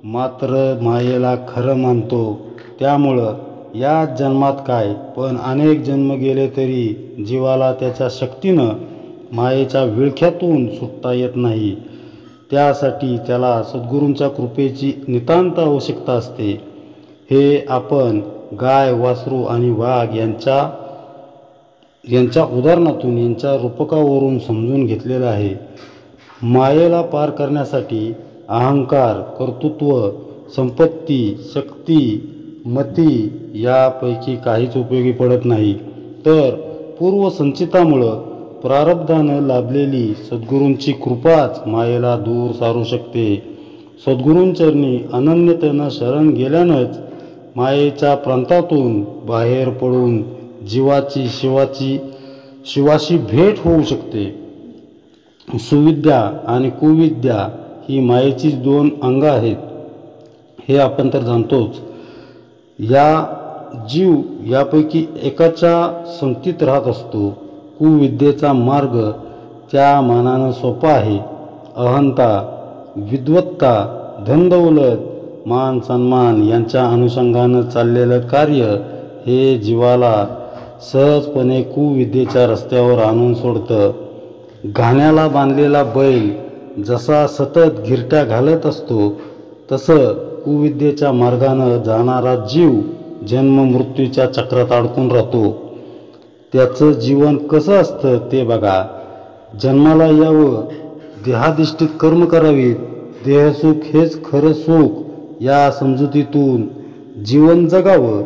मात्र मायेला खरं मानतो. त्यामुळं या जन्मात काय, पण अनेक जन्म गेले तरी जीवाला त्याच्या शक्तीनं मायेच्या विळख्यातून सुटता येत नाही. त्यासाठी त्याला सद्गुरूंच्या कृपेची नितांत आवश्यकता असते. हे आपण गाय, वासरू आणि वाघ यांच्या उदाहरणातून, यांच्या रूपकावरून समजून घेतलेलं आहे. मायेला पार करण्यासाठी अहंकार, कर्तृत्व, संपत्ती, शक्ती, मती यापैकी काहीच उपयोगी पडत नाही. तर पूर्वसंचितामुळं प्रारब्धानं लाभलेली सद्गुरूंची कृपाच मायेला दूर सारू शकते. सद्गुरूंचरणी अनन्यतेनं शरण गेल्यानंच मायेच्या प्रांतातून बाहेर पडून जीवाची शिवाशी भेट होऊ शकते. सुविद्या आणि कुविद्या ही मायेचीच 2 अंग आहेत, हे आपण तर जाणतोच. जीव यापैकी एकाच्या संगतीत राहत असतो. कुविद्येचा मार्ग त्या मानानं सोपा आहे. अहंता, विद्वत्ता, धनदौलत, मान सन्मान यांच्या अनुषंगानं चाललेलं कार्य हे जीवाला सहजपणे कुविद्येच्या रस्त्यावर आणून सोडतं. घाण्याला बांधलेला बैल जसा सतत गिरट्या घालत असतो, तसं कुविद्येच्या मार्गानं जाणारा जीव जन्म मृत्यूच्या चक्रात अडकून राहतो. त्याचं जीवन कसं असतं ते बघा. जन्माला यावं, देहाधिष्ठित कर्म करावीत, देहसुख हेच खरं सुख या समजुतीतून जीवन जगावं,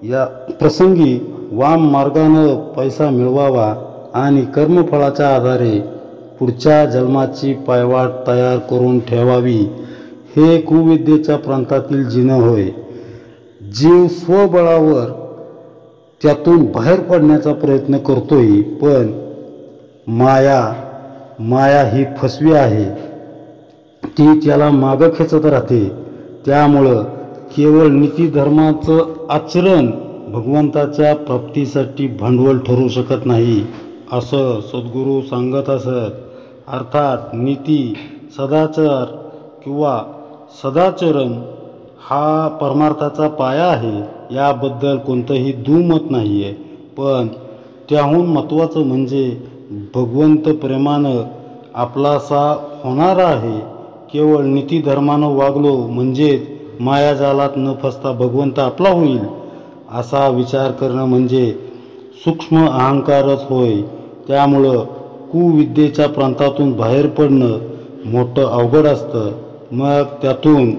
या प्रसंगी वाम मार्गानं पैसा मिळवावा आणि कर्मफळाच्या आधारे पुढच्या जन्माची पायवाट तयार करून ठेवावी, हे कुविद्येच्या प्रांतातील जिणं होय. जीव स्वबळावर त्यातून बाहेर पडण्याचा प्रयत्न करतोय, पण माया ही फसवी आहे. ती त्याला मागं खेचत राहते. त्यामुळं केवळ नीतिधर्माचं आचरण भगवंताच्या प्राप्तीसाठी भांडवल ठरू शकत नाही असं सद्गुरू सांगत असत. अर्थात नीती, सदाचार किंवा सदाचरण हा परमार्थाचा पाया आहे, याबद्दल कोणतंही दुमत नाही आहे. पण त्याहून महत्त्वाचं म्हणजे भगवंत प्रेमानं आपलासा होणारा आहे. केवळ नीतिधर्मानं वागलो म्हणजेच मायाजालात न फसता भगवंत आपला होईल असा विचार करणं म्हणजे सूक्ष्म अहंकारच होय. त्यामुळं कुविद्येच्या प्रांतातून बाहेर पडणं मोठं अवघड असतं. मग त्यातून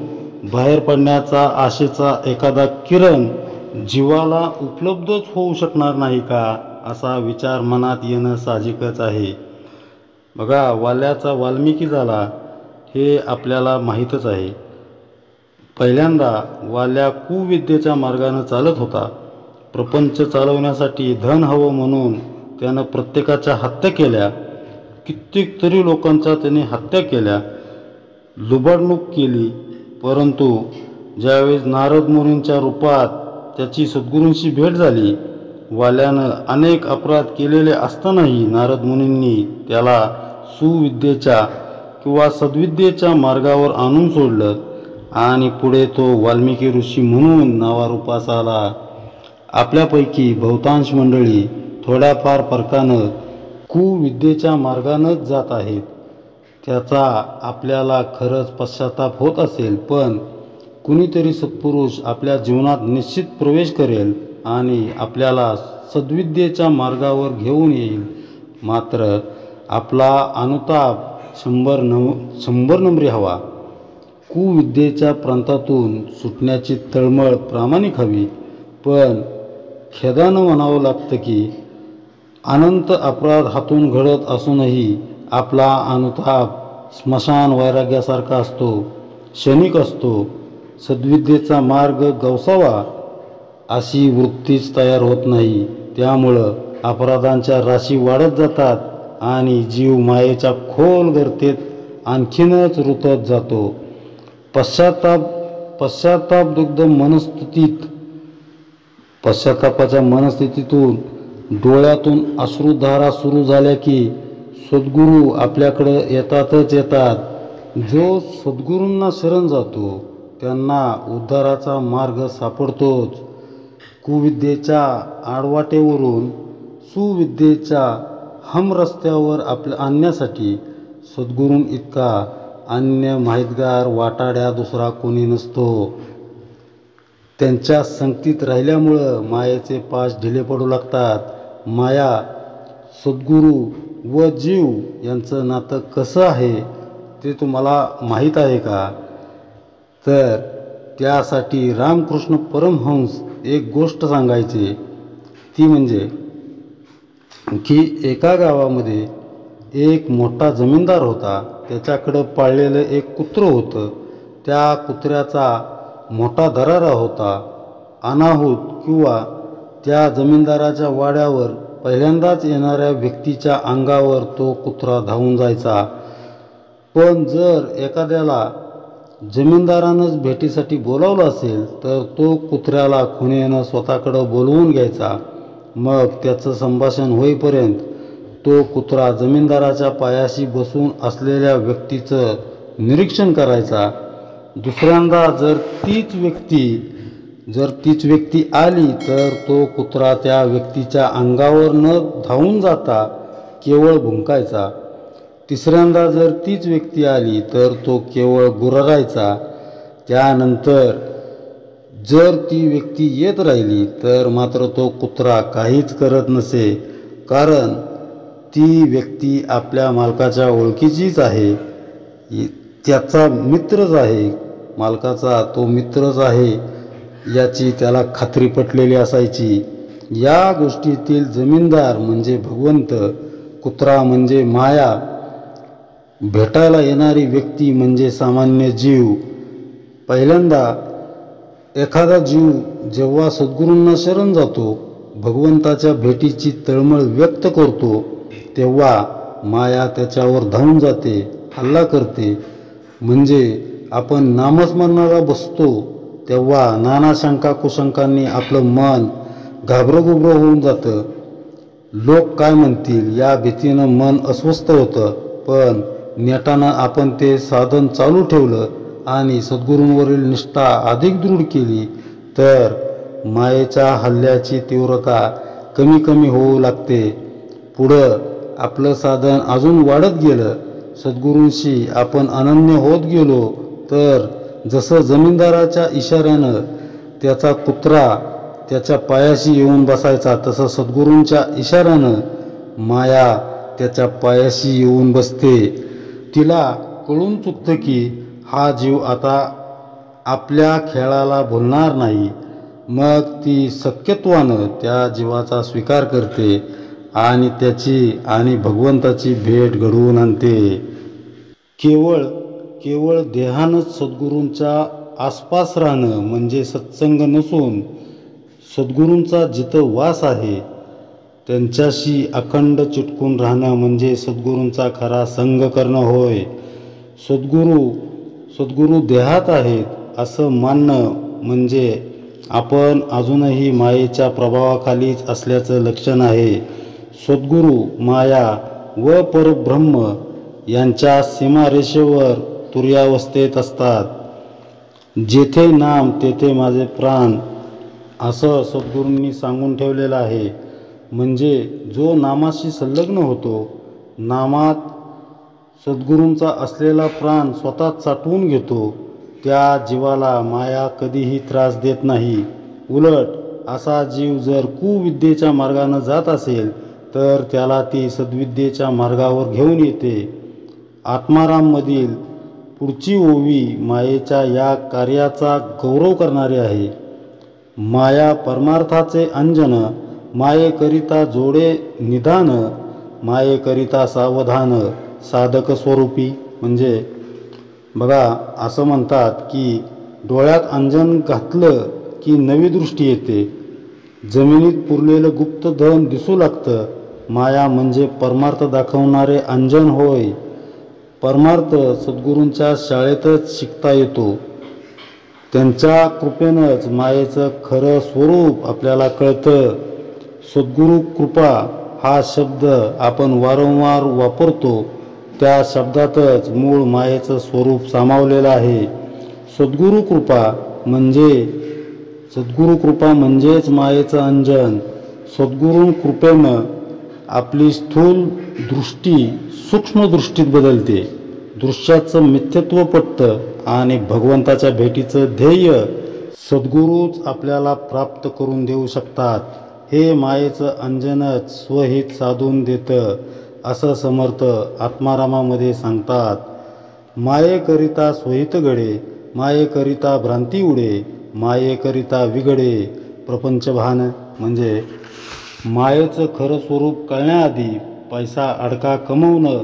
बाहेर पडण्याचा आशेचा एखादा किरण जीवाला उपलब्धच होऊ शकणार नाही का, असा विचार मनात येणं साहजिकच आहे. बघा, वाल्याचा वाल्मिकी झाला हे आपल्याला माहीतच आहे. पहिल्यांदा वाल्या कुविद्येच्या मार्गानं चालत होता. प्रपंच चालवण्यासाठी धन हवं म्हणून त्यानं प्रत्येकाच्या हत्या केल्या. कित्येक तरी लोकांच्या त्याने हत्या केल्या, लुबाडणूक केली. परंतु ज्यावेळेस नारद मुनींच्या रूपात त्याची सद्गुरूंशी भेट झाली, वाल्यानं अनेक अपराध केलेले असतानाही नारद मुनींनी त्याला सुविद्येच्या किंवा सद्विद्येच्या मार्गावर आणून सोडलं आणि पुढे तो वाल्मिकी ऋषी म्हणून नावारूपास आला. आपल्यापैकी बहुतांश मंडळी थोड्याफार फरकानं कुविद्येच्या मार्गानंच जात आहेत. त्याचा आपल्याला खरंच पश्चाताप होत असेल, पण कुणीतरी सत्पुरुष आपल्या जीवनात निश्चित प्रवेश करेल आणि आपल्याला सद्विद्येच्या मार्गावर घेऊन येईल. मात्र आपला अनुताप 100 नंबरी हवा. कुविद्येच्या प्रांतातून सुटण्याची तळमळ प्रामाणिक हवी. पण खेदानं म्हणावं लागतं की अनंत अपराध हातून घडत असूनही आपला अनुताप स्मशान वैराग्यासारखा असतो, क्षणिक असतो. सद्विद्येचा मार्ग गवसावा अशी वृत्तीच तयार होत नाही. त्यामुळं अपराधांच्या राशी वाढत जातात आणि जीव मायेच्या खोल गर्तेत आणखीनच रुतत जातो. पश्चातापदुग्ध पश्चातापाच्या मनस्थितीतून डोळ्यातून अश्रुधारा सुरू झाल्या की सद्गुरू आपल्याकडे येतातच येतात. जो सद्गुरूंना शरण जातो त्यांना उद्धाराचा मार्ग सापडतोच. कुविद्येच्या आडवाटेवरून सुविद्येच्या हमरस्त्यावर आपल्या आणण्यासाठी सद्गुरूं इतका अन्य माहितगार वाटाड्या दुसरा कोणी नसतो. त्यांच्या संगतीत राहिल्यामुळं मायेचे पाश ढिले पडू लागतात. माया, सद्गुरू व जीव यांचं नातं कसं आहे ते तुम्हाला माहीत आहे का? तर त्यासाठी रामकृष्ण परमहंस एक गोष्ट सांगायचे. ती म्हणजे की एका गावामध्ये एक मोठा जमीनदार होता. त्याच्याकडं पाळलेलं एक कुत्रं होतं. त्या कुत्र्याचा मोठा दरारा होता. अनाहूत किंवा त्या जमीनदाराच्या वाड्यावर पहिल्यांदाच येणाऱ्या व्यक्तीच्या अंगावर तो कुत्रा धावून जायचा. पण जर एखाद्याला जमीनदारानंच भेटीसाठी बोलावलं असेल तर तो कुत्र्याला खुणेनं स्वतःकडं बोलवून घ्यायचा. मग त्याचं संभाषण होईपर्यंत तो कुत्रा जमीनदाराच्या पायाशी बसून असलेल्या व्यक्तीचं निरीक्षण करायचा. दुसऱ्यांदा जर तीच व्यक्ती आली तर तो कुत्रा त्या व्यक्तीच्या अंगावर न धावून जाता केवळ भुंकायचा. तिसऱ्यांदा जर तीच व्यक्ती आली तर तो केवळ गुररायचा. त्यानंतर जर ती व्यक्ती येत राहिली तर मात्र तो कुत्रा काहीच करत नसे, कारण ती व्यक्ती आपल्या मालकाच्या ओळखीचीच आहे, त्याचा मित्रच आहे, मालकाचा तो मित्रच आहे याची त्याला खात्री पटलेली असायची. या गोष्टीतील जमीनदार म्हणजे भगवंत, कुत्रा म्हणजे माया, भेटायला येणारी व्यक्ती म्हणजे सामान्य जीव. पहिल्यांदा एखादा जीव जेव्हा सद्गुरूंना शरण जातो, भगवंताच्या भेटीची तळमळ व्यक्त करतो, तेव्हा माया त्याच्यावर धावून जाते, हल्ला करते. म्हणजे आपण नामस्मरणाला बसतो तेव्हा नाना शंका कुशंकांनी आपलं मन घाबरगुबरं होऊन जातं. लोक काय म्हणतील या भीतीनं मन अस्वस्थ होतं. पण नेटानं आपण ते साधन चालू ठेवलं आणि सद्गुरूंवरील निष्ठा अधिक दृढ केली तर मायेच्या हल्ल्याची तीव्रता कमी कमी होऊ लागते. पुढं आपलं साधन अजून वाढत गेलं. सद्गुरूंशी आपण अनन्य होत गेलो तर जसं जमीनदाराच्या इशाऱ्यानं त्याचा कुत्रा त्याच्या पायाशी येऊन बसायचा तसं सद्गुरूंच्या इशाऱ्यानं माया त्याच्या पायाशी येऊन बसते. तिला कळून चुकतं की हा जीव आता आपल्या खेळाला भुलणार नाही. मग ती सख्यत्वानं त्या जीवाचा स्वीकार करते आणि त्याची आणि भगवंताची भेट घडवून आणते. केवळ देहानंच सद्गुरूंच्या आसपास राहणं म्हणजे सत्संग नसून सद्गुरूंचा जिथं वास आहे त्यांच्याशी अखंड चिटकून राहणं म्हणजे सद्गुरूंचा खरा संग करणं होय. सद्गुरू देहात आहेत असं मानणं म्हणजे आपण अजूनही मायेच्या प्रभावाखालीच असल्याचं लक्षण आहे. सद्गुरू माया व परब्रह्म यांच्या सीमारेषेवर तुर्यावस्थेत असतात. जेथे नाम तेथे माझे प्राण असं सद्गुरूंनी सांगून ठेवलेलं आहे. म्हणजे जो नामाशी संलग्न होतो, नामात सद्गुरूंचा असलेला प्राण स्वतःच साठवून घेतो, त्या जीवाला माया कधीही त्रास देत नाही. उलट असा जीव जर कुविद्येच्या मार्गानं जात असेल तर त्याला ती सद्विद्येच्या मार्गावर घेऊन येते. आत्माराममधील पुढची ओवी मायेच्या या कार्याचा गौरव करणारी आहे. माया परमार्थाचे अंजन, मायेकरिता जोडे निदान, मायेकरिता सावधान साधक स्वरूपी. म्हणजे बघा असं म्हणतात की डोळ्यात अंजन घातलं की नवी दृष्टी येते. जमिनीत पुरलेलं गुप्त धन दिसू लागतं. माया म्हणजे परमार्थ दाखवणारे अंजन होय. परमार्थ सद्गुरूंच्या शाळेतच शिकता येतो. त्यांच्या कृपेनंच मायेचं खरं स्वरूप आपल्याला कळतं. सद्गुरू कृपा हा शब्द आपण वारंवार वापरतो. त्या शब्दातच मूळ मायेचं स्वरूप सामावलेलं आहे. सद्गुरू कृपा म्हणजेच मायेचं अंजन. सद्गुरू कृपेनं आपली स्थूल दृष्टी सूक्ष्म दृष्टीत बदलते. दृश्याचं मिथ्यत्व पटतं आणि भगवंताच्या भेटीचं ध्येय सद्गुरूच आपल्याला प्राप्त करून देऊ शकतात. हे मायेचं अंजनच स्वहित साधून देतं असं समर्थ आत्मारामामध्ये सांगतात. मायेकरिता स्वहित घडे, मायेकरिता भ्रांती उडे, मायेकरिता विघडे प्रपंचभान. म्हणजे मायेचं खरं स्वरूप कळण्याआधी पैसा अडका कमवणं,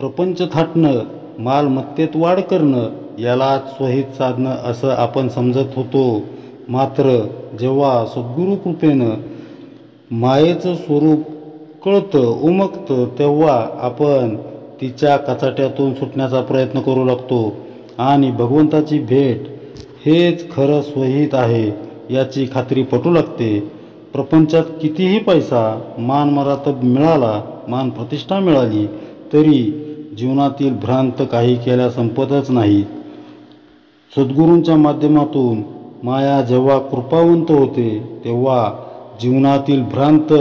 प्रपंच थाटणं, मालमत्तेत वाढ करणं यालाच स्वहित साधणं असं आपण समजत होतो. मात्र जेव्हा सद्गुरू कृपेनं मायेचं स्वरूप कळतं उमगतं तेव्हा आपण तिच्या कचाट्यातून सुटण्याचा प्रयत्न करू लागतो आणि भगवंताची भेट हेच खरं स्वहित आहे याची खात्री पटू लागते. प्रपंचात कितीही पैसा, मान मरातब मिळाला, मान प्रतिष्ठा मिळाली तरी जीवनातील भ्रांत काही केल्या संपतच नाहीत. सद्गुरूंच्या माध्यमातून माया जेव्हा कृपावंत होते तेव्हा जीवनातील भ्रांत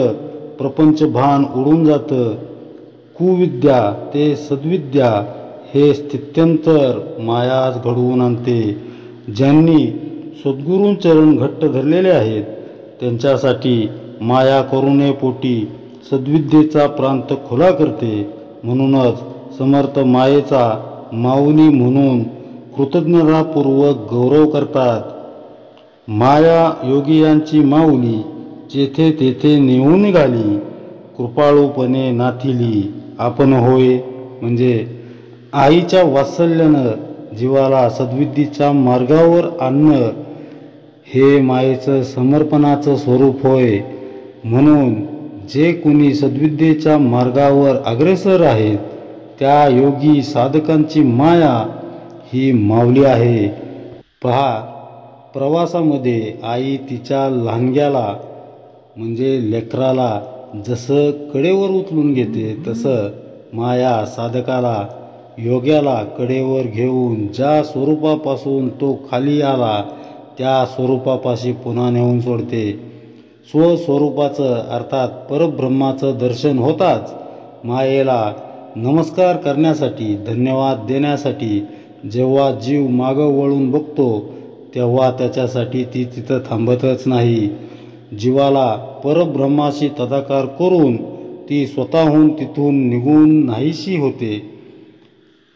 प्रपंचभान उडून जातं. कुविद्या ते सद्विद्या हे स्थित्यंतर मायाच घडवून आणते. ज्यांनी सद्गुरूंचरण घट्ट धरलेले आहेत त्यांच्यासाठी माया करुणेपोटी सद्विद्येचा प्रांत खुला करते. म्हणूनच समर्थ मायेचा माऊली म्हणून कृतज्ञतापूर्वक गौरव करतात. माया योगियांची माऊली जेथे तेथे नेऊन निघाली, कृपाळूपणे नाथिली आपण होय. म्हणजे आईच्या वात्सल्यानं जीवाला सद्विद्येच्या मार्गावर आणणं हे मायेचं समर्पणाचं स्वरूप होय. म्हणून जे कोणी सद्विद्येच्या मार्गावर अग्रेसर आहेत त्या योगी साधकांची माया ही माऊली आहे. पहा, प्रवासामध्ये आई तिच्या लहानग्याला म्हणजे लेकराला जसं कडेवर उचलून घेते, तसं माया साधकाला योग्याला कडेवर घेऊन ज्या स्वरूपापासून तो खाली आला त्या स्वरूपापाशी पुन्हा नेऊन सोडते. स्वस्वरूपाचं अर्थात परब्रह्माचं दर्शन होताच मायेला नमस्कार करण्यासाठी, धन्यवाद देण्यासाठी जेव्हा जीव मागं वळून बघतो तेव्हा त्याच्यासाठी ती तिथं थांबतच नाही. जीवाला परब्रह्माशी तदाकार करून ती स्वतःहून तिथून निघून नाहीशी होते.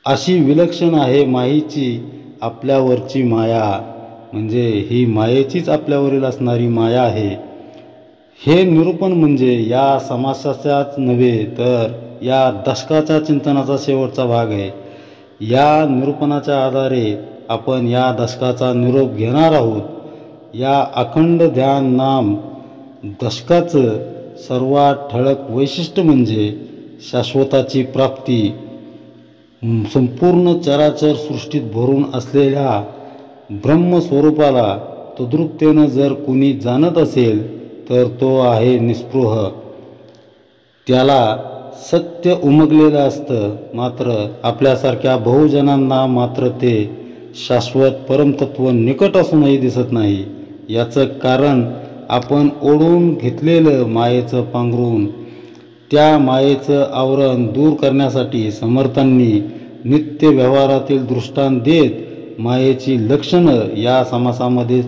अशी विलक्षण आहे माईची आपल्यावरची माया, म्हणजे ही मायेचीच आपल्यावरील असणारी माया आहे. हे निरूपण म्हणजे या समासाच्याच नव्हे तर या दशकाच्या चिंतनाचा शेवटचा भाग आहे. या निरूपणाच्या आधारे आपण या दशकाचा निरोप घेणार आहोत. या अखंड ध्यान नाम दशकाचं सर्वात ठळक वैशिष्ट्य म्हणजे शाश्वताची प्राप्ती. संपूर्ण चराचर सृष्टीत भरून असलेल्या ब्रह्मस्वरूपाला तद्रूपतेनं जर कुणी जाणत असेल तर तो आहे निस्पृह. त्याला सत्य उमगलेलं असतं, मात्र आपल्यासारख्या बहुजनांना मात्र ते शाश्वत परमतत्व निकट असूनही दिसत नाही. याचं कारण आपण ओढून घेतलेलं मायेचं पांघरून. त्या मायेचं आवरण दूर करण्यासाठी समर्थांनी नित्य व्यवहारातील दृष्टांत देत मायेची लक्षणं या समासामध्ये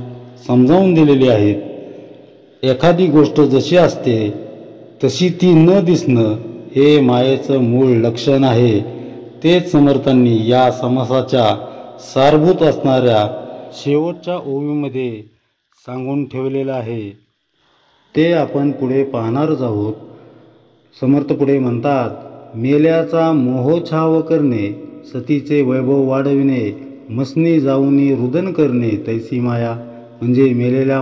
समजावून दिलेली आहेत. एखादी गोष्ट जशी असते तशी ती न दिसणं हे मायेचं मूळ लक्षण आहे. तेच समर्थांनी या समासाच्या सारभूत असणाऱ्या शेवटच्या ओवीमध्ये सांगून ठेवलेलं आहे. ते आपण पुढे पाहणारच आहोत. समर्थ पुढे म्हणतात, मेल्याचा मोहछाव करणे, सतीचे वैभव वाढविणे, मसनी जाऊनी रुदन करणे तैसी माया. म्हणजे मेलेल्या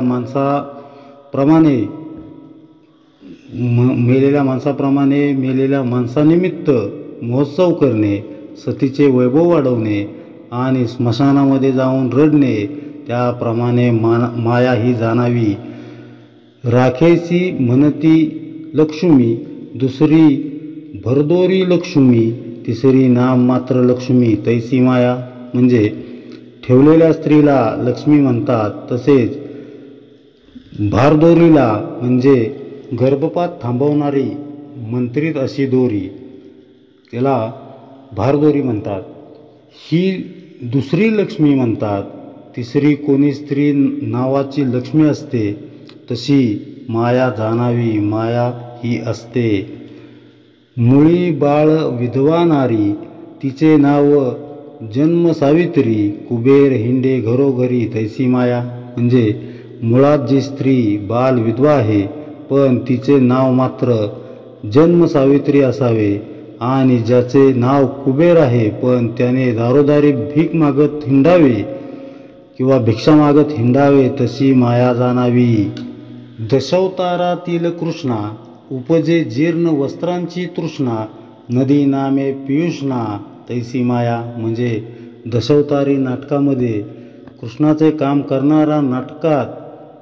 माणसानिमित्त महोत्सव करणे, सतीचे वैभव वाढवणे आणि स्मशानामध्ये जाऊन रडणे, त्याप्रमाणे माया ही जाणावी. राखेसी म्हणती लक्ष्मी, दुसरी भरदोरी लक्ष्मी, तिसरी नाम मात्र लक्ष्मी तैसी माया. म्हणजे ठेवलेल्या स्त्रीला लक्ष्मी म्हणतात, तसेच भारदोरीला म्हणजे गर्भपात थांबवणारी मंत्रित अशी दोरी, त्याला भारदोरी म्हणतात, ही दुसरी लक्ष्मी म्हणतात. तिसरी कोणी स्त्री नावाची लक्ष्मी असते, तशी माया जाणावी माया ही असते. मुळी बाळ विधवा नारी, तिचे नाव जन्म सावित्री, कुबेर हिंडे घरोघरी तैसी माया. म्हणजे मुळात जी स्त्री बाल विधवा आहे पण तिचे नाव मात्र जन्म सावित्री असावे आणि ज्याचे नाव कुबेर आहे पण त्याने दारोदारी भीक मागत हिंडावे किंवा भिक्षा मागत हिंडावे, तशी माया जाणावी. दशावतारातील कृष्णा, उपजे जीर्ण वस्त्रांची तृष्णा, नदी नामे पियुषणा तैसी माया. म्हणजे दशावतारी नाटकामध्ये कृष्णाचे काम करणारा नाटकात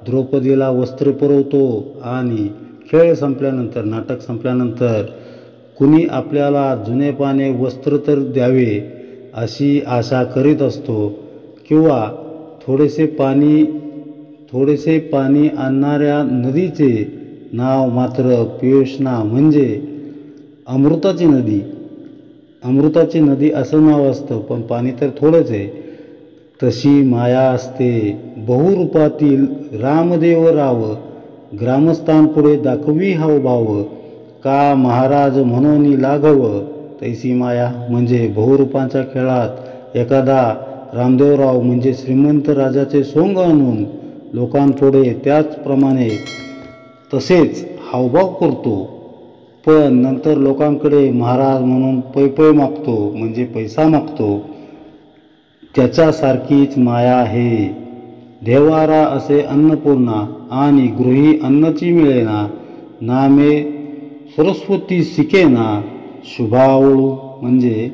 द्रौपदीला वस्त्र पुरवतो आणि खेळ संपल्यानंतर, नाटक संपल्यानंतर कुणी आपल्याला जुने पाने वस्त्र तर द्यावे अशी आशा करीत असतो, किंवा थोडेसे पाणी आणणाऱ्या नदीचे नाव मात्र पियुषणा म्हणजे अमृताची नदी असं नाव असतं, पण पाणी तर थोडंच आहे. तशी माया असते. बहुरूपातील रामदेव राव, ग्रामस्थांपुढे दाखवी हावभाव, का महाराज म्हणून लाघव तैसी माया. म्हणजे बहुरूपांच्या खेळात एखादा रामदेवराव म्हणजे श्रीमंत राजाचे सोंग आणून लोकांपुढे त्याचप्रमाणे तसेच हावभाव करतो, पण नंतर लोकांकडे महाराज म्हणून पै मागतो, म्हणजे पैसा मागतो. त्याच्यासारखीच माया आहे. देवारा असे अन्नपूर्णा आणि गृही अन्नची मिळेना, नामे सरस्वती शिकेना शुभावळू. म्हणजे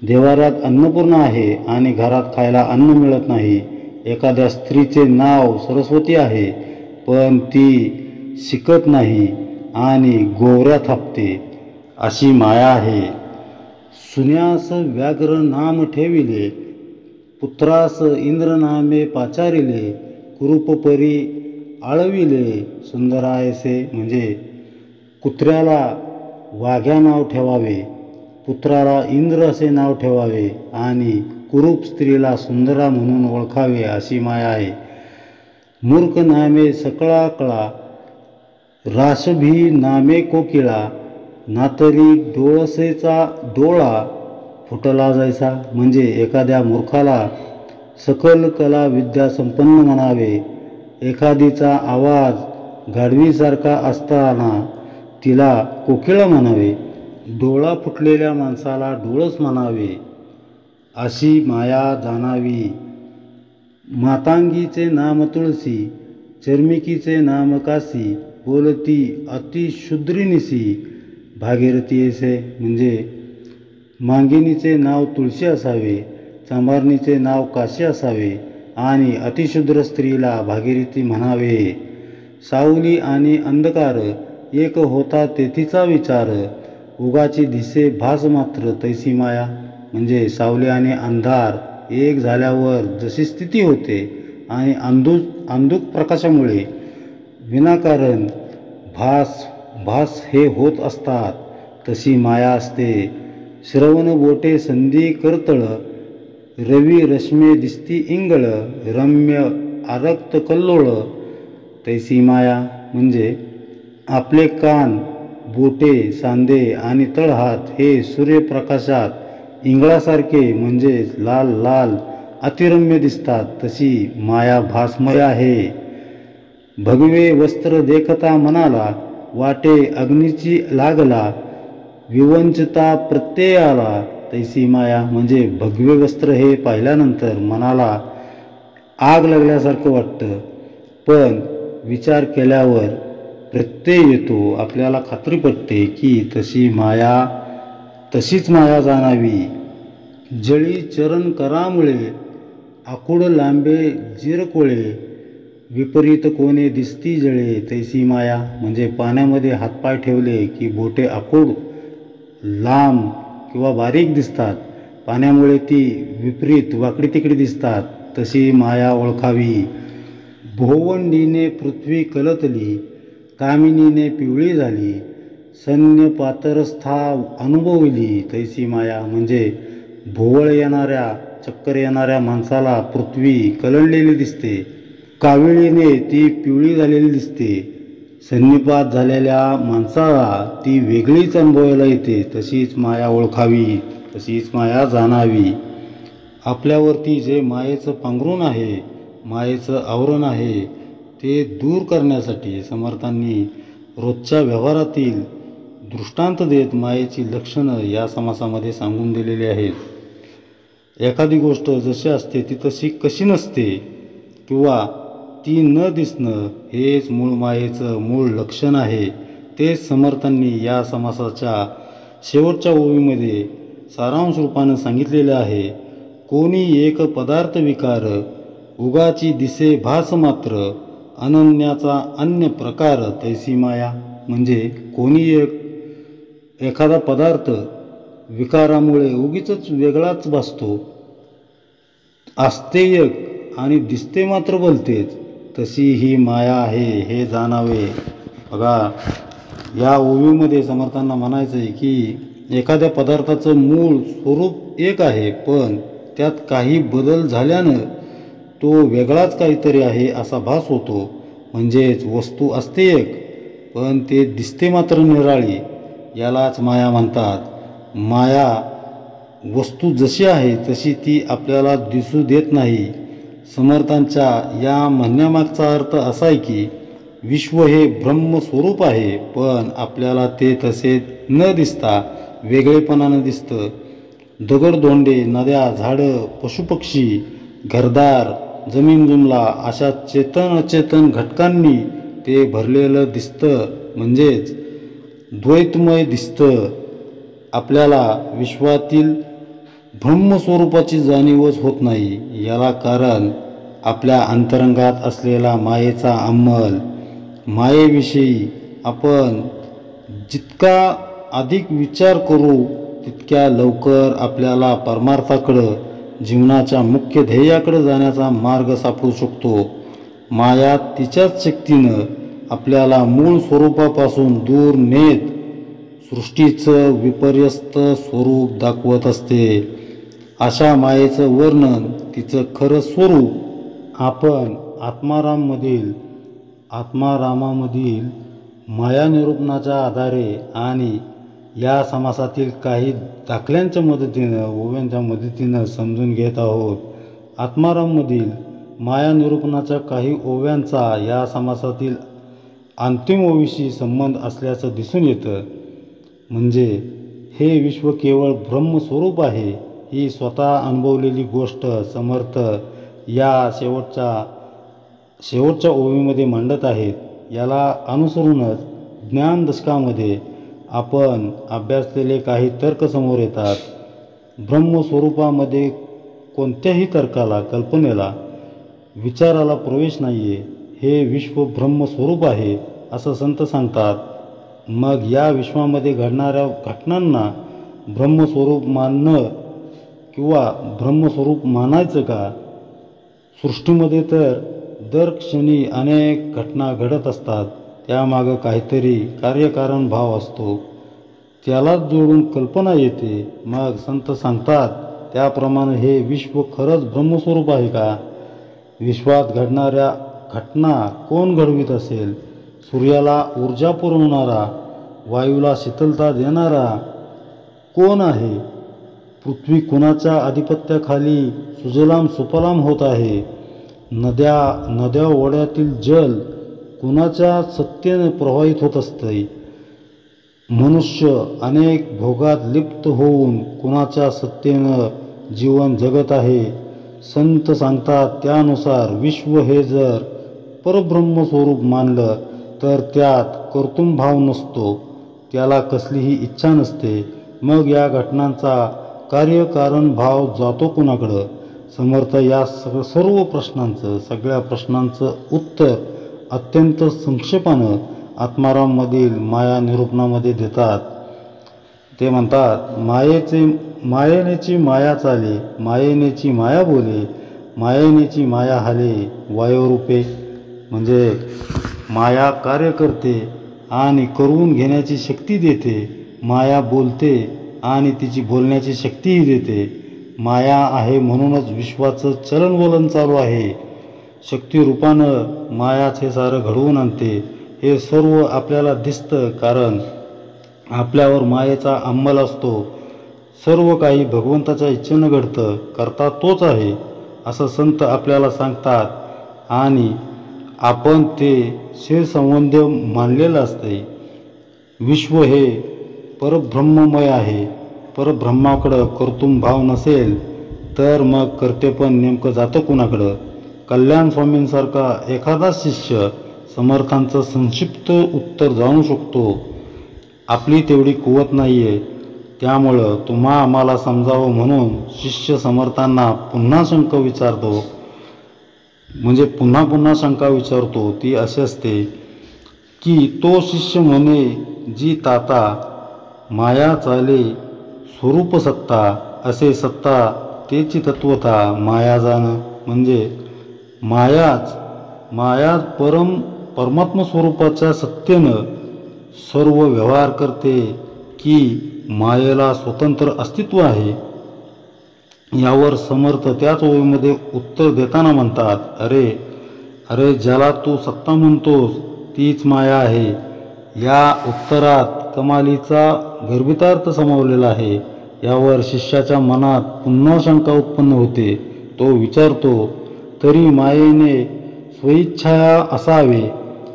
देवाऱ्यात अन्नपूर्णा आहे आणि घरात खायला अन्न मिळत नाही. एखाद्या स्त्रीचे नाव सरस्वती आहे, पण ती शिकत नाही आणि गोवऱ्या थापते, अशी माया आहे. सुन्यास व्याघ्र नाम ठेविले, पुत्रास इंद्र नामे पाचारिले, कुरूपपरी आळविले सुंदरायसे. म्हणजे कुत्र्याला वाघ्या नाव ठेवावे, पुत्राला इंद्र असे नाव ठेवावे आणि कुरूप स्त्रीला सुंदरा म्हणून ओळखावे, अशी माया आहे. मूर्ख नामे सकळा कळा, राशभी नामे कोकिळा, नातरी डोळसेचा डोळा फुटला जैसा. म्हणजे एखाद्या मूर्खाला सकल कला विद्या संपन्न म्हणावे, एखादीचा आवाज गाढवीसारखा असताना तिला कोकिळा म्हणावे, डोळा फुटलेल्या माणसाला डोळस म्हणावे, अशी माया जाणावी. मातांगीचे नाम तुळसी, चर्मिकीचे नाम काशी, बोलती अतिशुद्रीनिसी भागीरथी ऐसे. म्हणजे मांगिनीचे नाव तुळशी असावे, चांभारणीचे नाव काशी असावे आणि अतिशुद्र स्त्रीला भागीरथी म्हणावे. सावली आणि अंधकार एक होता तेथीचा विचार, उगाची दिसे भास मात्र तैसी माया. म्हणजे सावली आणि अंधार एक झाल्यावर जशी स्थिती होते आणि अंधुक प्रकाशामुळे विनाकारण भास हे होत असतात, तशी माया असते. श्रवण बोटे संधी करतळ, रवी रश्मे दिसती इंगळ, रम्य आरक्त कल्लोळ तैसी माया. म्हणजे आपले कान, बोटे, सांधे आणि तळहात हे सूर्यप्रकाशात इंगळासारखे म्हणजे लाल लाल अतिरम्य दिसतात, तशी माया भासमय आहे. भगवे वस्त्र देखता मनाला, वाटे अग्नीची लागला, विवंचता प्रत्यय आला तैसी माया. म्हणजे भगवे वस्त्र हे पाहिल्यानंतर मनाला आग लागल्यासारखं वाटतं, पण विचार केल्यावर प्रत्यय येतो, आपल्याला खात्री पटते की तशीच माया जाणावी. जळी चरण करामुळे, आकुड लांबे जिरकोळे, विपरीत कोणे दिसती जळे तैसी माया. म्हणजे पाण्यामध्ये हातपाय ठेवले की बोटे आकुड, लांब किंवा बारीक दिसतात, पाण्यामुळे ती विपरीत वाकडी तिकडी दिसतात, तशी माया ओळखावी. भोवंडीने पृथ्वी कलतली, कामिनीने पिवळी झाली, सैन्य पातरस्था अनुभवली तैसी माया. म्हणजे भोवळ येणाऱ्या चक्कर येणाऱ्या माणसाला पृथ्वी कलंडलेली दिसते, काविळीने ती पिवळी झालेली दिसते, सन्निपात झालेल्या माणसाला ती वेगळीच अनुभवायला येते, तशीच माया ओळखावी, तशीच माया जाणावी. आपल्यावरती जे मायेचं पांघरून आहे, मायेचं आवरण आहे, ते दूर करण्यासाठी समर्थांनी रोजच्या व्यवहारातील दृष्टांत देत मायेची लक्षणं या समासामध्ये सांगून दिलेली आहेत. एखादी गोष्ट जशी असते ती तशी कशी नसते किंवा ती न दिसणं हेच मूळ मायेचं मूळ लक्षण आहे. तेच समर्थांनी या समासाच्या शेवटच्या ओवीमध्ये सारांश रूपानं सांगितलेलं आहे. कोणी एक पदार्थ विकार, उगाची दिसे भास मात्र, अनन्याचा अन्य प्रकार तैसी माया. म्हणजे कोणी एखादा पदार्थ विकारामुळे उगीच वेगळाच भासतो, असते एक आणि दिसते मात्र भलतेच, तशी ही माया आहे हे जाणावे. बघा, या ओवीमध्ये समर्थांना म्हणायचं आहे की एखाद्या पदार्थाचं मूळ स्वरूप एक आहे, पण त्यात काही बदल झाल्यानं तो वेगळाच काहीतरी आहे असा भास होतो. म्हणजेच वस्तू असते एक, पण ते दिसते मात्र निराळी, यालाच माया म्हणतात. माया वस्तू जशी आहे तशी ती आपल्याला दिसू देत नाही. समर्थांच्या या म्हणण्यामागचा अर्थ असा आहे की विश्व हे ब्रह्मस्वरूप आहे, पण आपल्याला ते तसे न दिसता वेगळेपणानं दिसतं. दगडधोंडे, नद्या, झाडं, पशुपक्षी, घरदार, जमीन जुमला अशा चेतन अचेतन घटकांनी ते भरलेलं दिसतं, म्हणजेच द्वैतमय दिसतं. आपल्याला विश्वातील ब्रह्मस्वरूपाची जाणीवच होत नाही. याला कारण आपल्या अंतरंगात असलेला मायेचा अंमल. मायेविषयी आपण जितका अधिक विचार करू तितक्या लवकर आपल्याला परमार्थाकडं, जीवनाच्या मुख्य ध्येयाकडे जाण्याचा मार्ग सापडू शकतो. माया तिच्याच शक्तीनं आपल्याला मूळ स्वरूपापासून दूर नेत सृष्टीचं विपर्यस्त स्वरूप दाखवत असते. अशा मायेचं वर्णन, तिचं खरं स्वरूप आपण आत्मारामामधील माया निरूपणाच्या आधारे आणि या समासातील काही दाखल्यांच्या मदतीनं, ओव्यांच्या मदतीनं समजून घेत आहोत. आत्माराममधील माया निरूपणाच्या काही ओव्यांचा या समासातील अंतिम ओवीशी संबंध असल्याचं दिसून येतं. म्हणजे हे विश्व केवळ ब्रह्मस्वरूप आहे ही स्वतः अनुभवलेली गोष्ट समर्थ या शेवटच्या ओवीमध्ये मांडत आहेत. याला अनुसरूनच ज्ञानदशकामध्ये आपण अभ्यासलेले काही तर्क समोर येतात. ब्रह्मस्वरूपामध्ये कोणत्याही तर्काला, कल्पनेला, विचाराला प्रवेश नाही आहे. हे विश्व ब्रह्मस्वरूप आहे असं संत सांगतात. मग या विश्वामध्ये घडणाऱ्या घटनांना ब्रह्मस्वरूप मानणं किंवा ब्रह्मस्वरूप मानायचं का? सृष्टीमध्ये तर दर क्षणी अनेक घटना घडत असतात. त्यामागं काहीतरी कार्यकारण भाव असतो. त्यालाच जोडून कल्पना येते. मग संत सांगतात त्याप्रमाणे हे विश्व खरंच ब्रह्मस्वरूप आहे का? विश्वात घडणाऱ्या घटना कोण घडवीत असेल? सूर्याला ऊर्जा पुरवणारा, वायूला शीतलता देणारा कोण आहे? पृथ्वी कुणाच्या आधिपत्याखाली सुजलाम सुफलाम होत आहे? नद्या ओढ्यातील जल कुणाच्या सत्तेने प्रवाहित होत असते? मनुष्य अनेक भोगात लिप्त होऊन कुणाच्या सत्तेनं जीवन जगत आहे? संत सांगतात त्यानुसार विश्व हे जर परब्रह्मस्वरूप मानलं तर त्यात कर्तृभाव नसतो, त्याला कसलीही इच्छा नसते. मग या घटनांचा कार्यकारण भाव जातो कुणाकडं? समर्थ या सगळ्या प्रश्नांचं उत्तर अत्यंत संक्षेपानं आत्माराममधील माया निरूपणामध्ये देतात. ते म्हणतात, मायेनेची माया चाले, मायेनेची माया बोले, मायेनेची माया हाले वायुरूपे. म्हणजे माया कार्य करते आणि करवून घेण्याची शक्ती देते. माया बोलते आणि तिची बोलण्याची शक्तीही देते. माया आहे म्हणूनच विश्वाचं चलनवलन चालू आहे. शक्तिरूपानं मायाच हे सारं घडवून आणते. हे सर्व आपल्याला दिसतं कारण आपल्यावर मायेचा अंमल असतो. सर्व काही भगवंताच्या इच्छेनं घडतं, करता तोच आहे असं संत आपल्याला सांगतात आणि आपण ते शिरसंवंद्य मानलेलं असते. विश्व हे परब्रह्ममय आहे. परब्रह्माकडं कर्तृभाव नसेल तर मग कर्तेपण नेमकं जातं कुणाकडं? कल्याण स्वामींसारखा एखादा शिष्य समर्थांचं संक्षिप्त उत्तर जाणू शकतो. आपली तेवढी कुवत नाही आहे, त्यामुळं तुम्हा आम्हाला समजावं म्हणून शिष्य समर्थांना पुन्हा शंका विचारतो. म्हणजे पुन्हा शंका विचारतो. ती अशी असते की तो शिष्य म्हणे, जी ताता माया चाले स्वरूप सत्ता, असे सत्ता तेची तत्वता माया जाणं. म्हणजे मायाच परमात्म स्वरूपाच्या सत्तेनं सर्व व्यवहार करते की मायेला स्वतंत्र अस्तित्व आहे? यावर समर्थ त्याच ओळीमध्ये उत्तर देताना म्हणतात, अरे ज्याला तू सत्ता म्हणतोस तीच माया आहे. या उत्तरात कमालीचा गर्भितार्थ सामावलेला आहे. यावर शिष्याच्या मनात पुन्हा शंका उत्पन्न होते. तो विचारतो, तरी मायेने स्वइच्छा असावे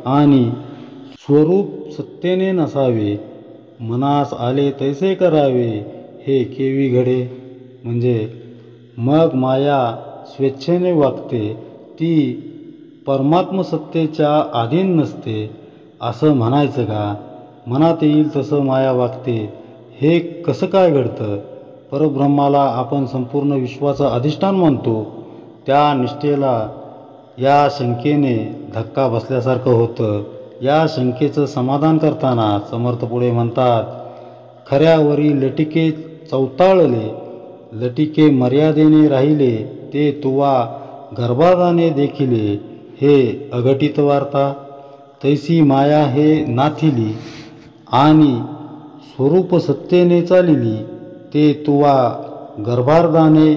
आणि स्वरूप सत्तेने नसावे, मनास आले तैसे करावे, हे केवी घडे? म्हणजे मग माया स्वेच्छेने वागते, ती परमात्मसत्तेच्या अधीन नसते असं म्हणायचं का? मनात येईल तसं माया वागते, हे कसं काय घडतं? परब्रह्माला आपण संपूर्ण विश्वाचं अधिष्ठान मानतो, त्या निष्ठेला या शंकेने धक्का बसल्यासारखं होतं. या शंकेचं समाधान करताना समर्थ पुढे म्हणतात, खऱ्यावरी लटिके चौताळले, लटिके मर्यादेने राहिले, ते तुवा गर्भाधाने देखिले, हे अघटित वार्ता. तैसी माया हे नाथिली, आणि स्वरूप सत्तेने चालिली, ते तुवा गर्भार्धाने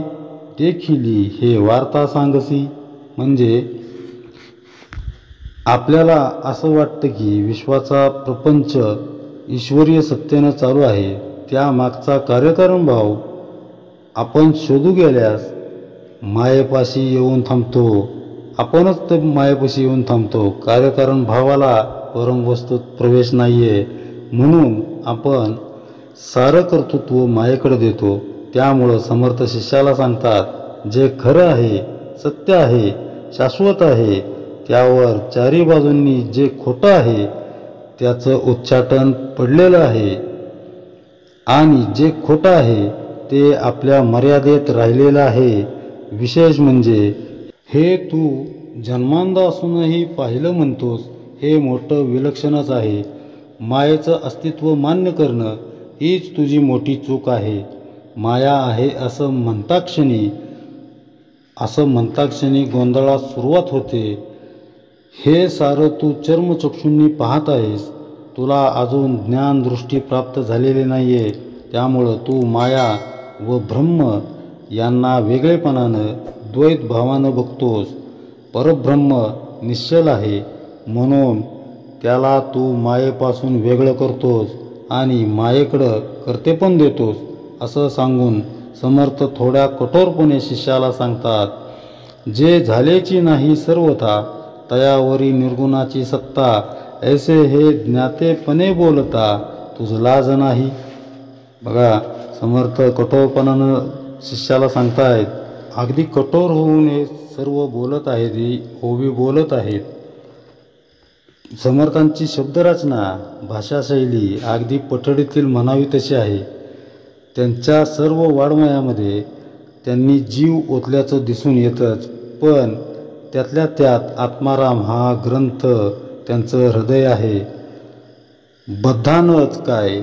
देखिली, हे वार्ता सांगसी. म्हणजे आपल्याला असं वाटतं की विश्वाचा प्रपंच ईश्वरीय सत्तेनं चालू आहे. त्या मागचा कार्यकारण भाव आपण शोधू गेल्यास मायेपाशी येऊन थांबतो. आपणच ते मायेपाशी येऊन थांबतो. कार्यकारण भावाला परमवस्तूत प्रवेश नाही आहे, म्हणून आपण सारं कर्तृत्व मायेकडे देतो. त्यामुळं समर्थ शिष्याला सांगतात, जे खरं आहे, सत्य आहे, शाश्वत आहे, त्यावर चारी बाजूंनी जे खोटं आहे त्याचं उच्चाटन पडलेलं आहे, आणि जे खोटं आहे ते आपल्या मर्यादेत राहिलेलं आहे. विशेष म्हणजे हे तू जन्मांध असूनही पाहिलं म्हणतोस, हे मोठं विलक्षणच आहे. मायेचं अस्तित्व मान्य करणं हीच तुझी मोठी चूक आहे. माया आहे असं म्हणता क्षणी गोंधळास सुरुवात होते. हे सारं तू चर्मचक्षूंनी पाहत आहेस. तुला अजून ज्ञानदृष्टी प्राप्त झालेली नाही आहे. त्यामुळं तू माया व ब्रह्म यांना वेगळेपणानं, द्वैत भावानं बघतोस. परब्रह्म निश्चल आहे, म्हणून त्याला तू मायेपासून वेगळं करतोस आणि मायेकडं कर्तेपण देतोस. असं सांगून समर्थ थोड्या कठोरपणे शिष्याला सांगतात, जे झालेची नाही सर्वथा, तयावरी निर्गुणाची सत्ता, ऐसे हे ज्ञातेपणे बोलता, तुझ लाज नाही. बघा, समर्थ कठोरपणानं शिष्याला सांगतायत. अगदी कठोर होऊन हे सर्व बोलत आहेत, ही ओवी बोलत आहेत. समर्थांची शब्दरचना, भाषाशैली अगदी पठडीतील म्हणावी तशी आहे. त्यांच्या सर्व वाङ्मयामध्ये त्यांनी जीव ओतल्याचं दिसून येतंच, पण त्यातल्या त्यात आत्माराम हा ग्रंथ त्यांचं हृदय आहे. बद्धानंच काय,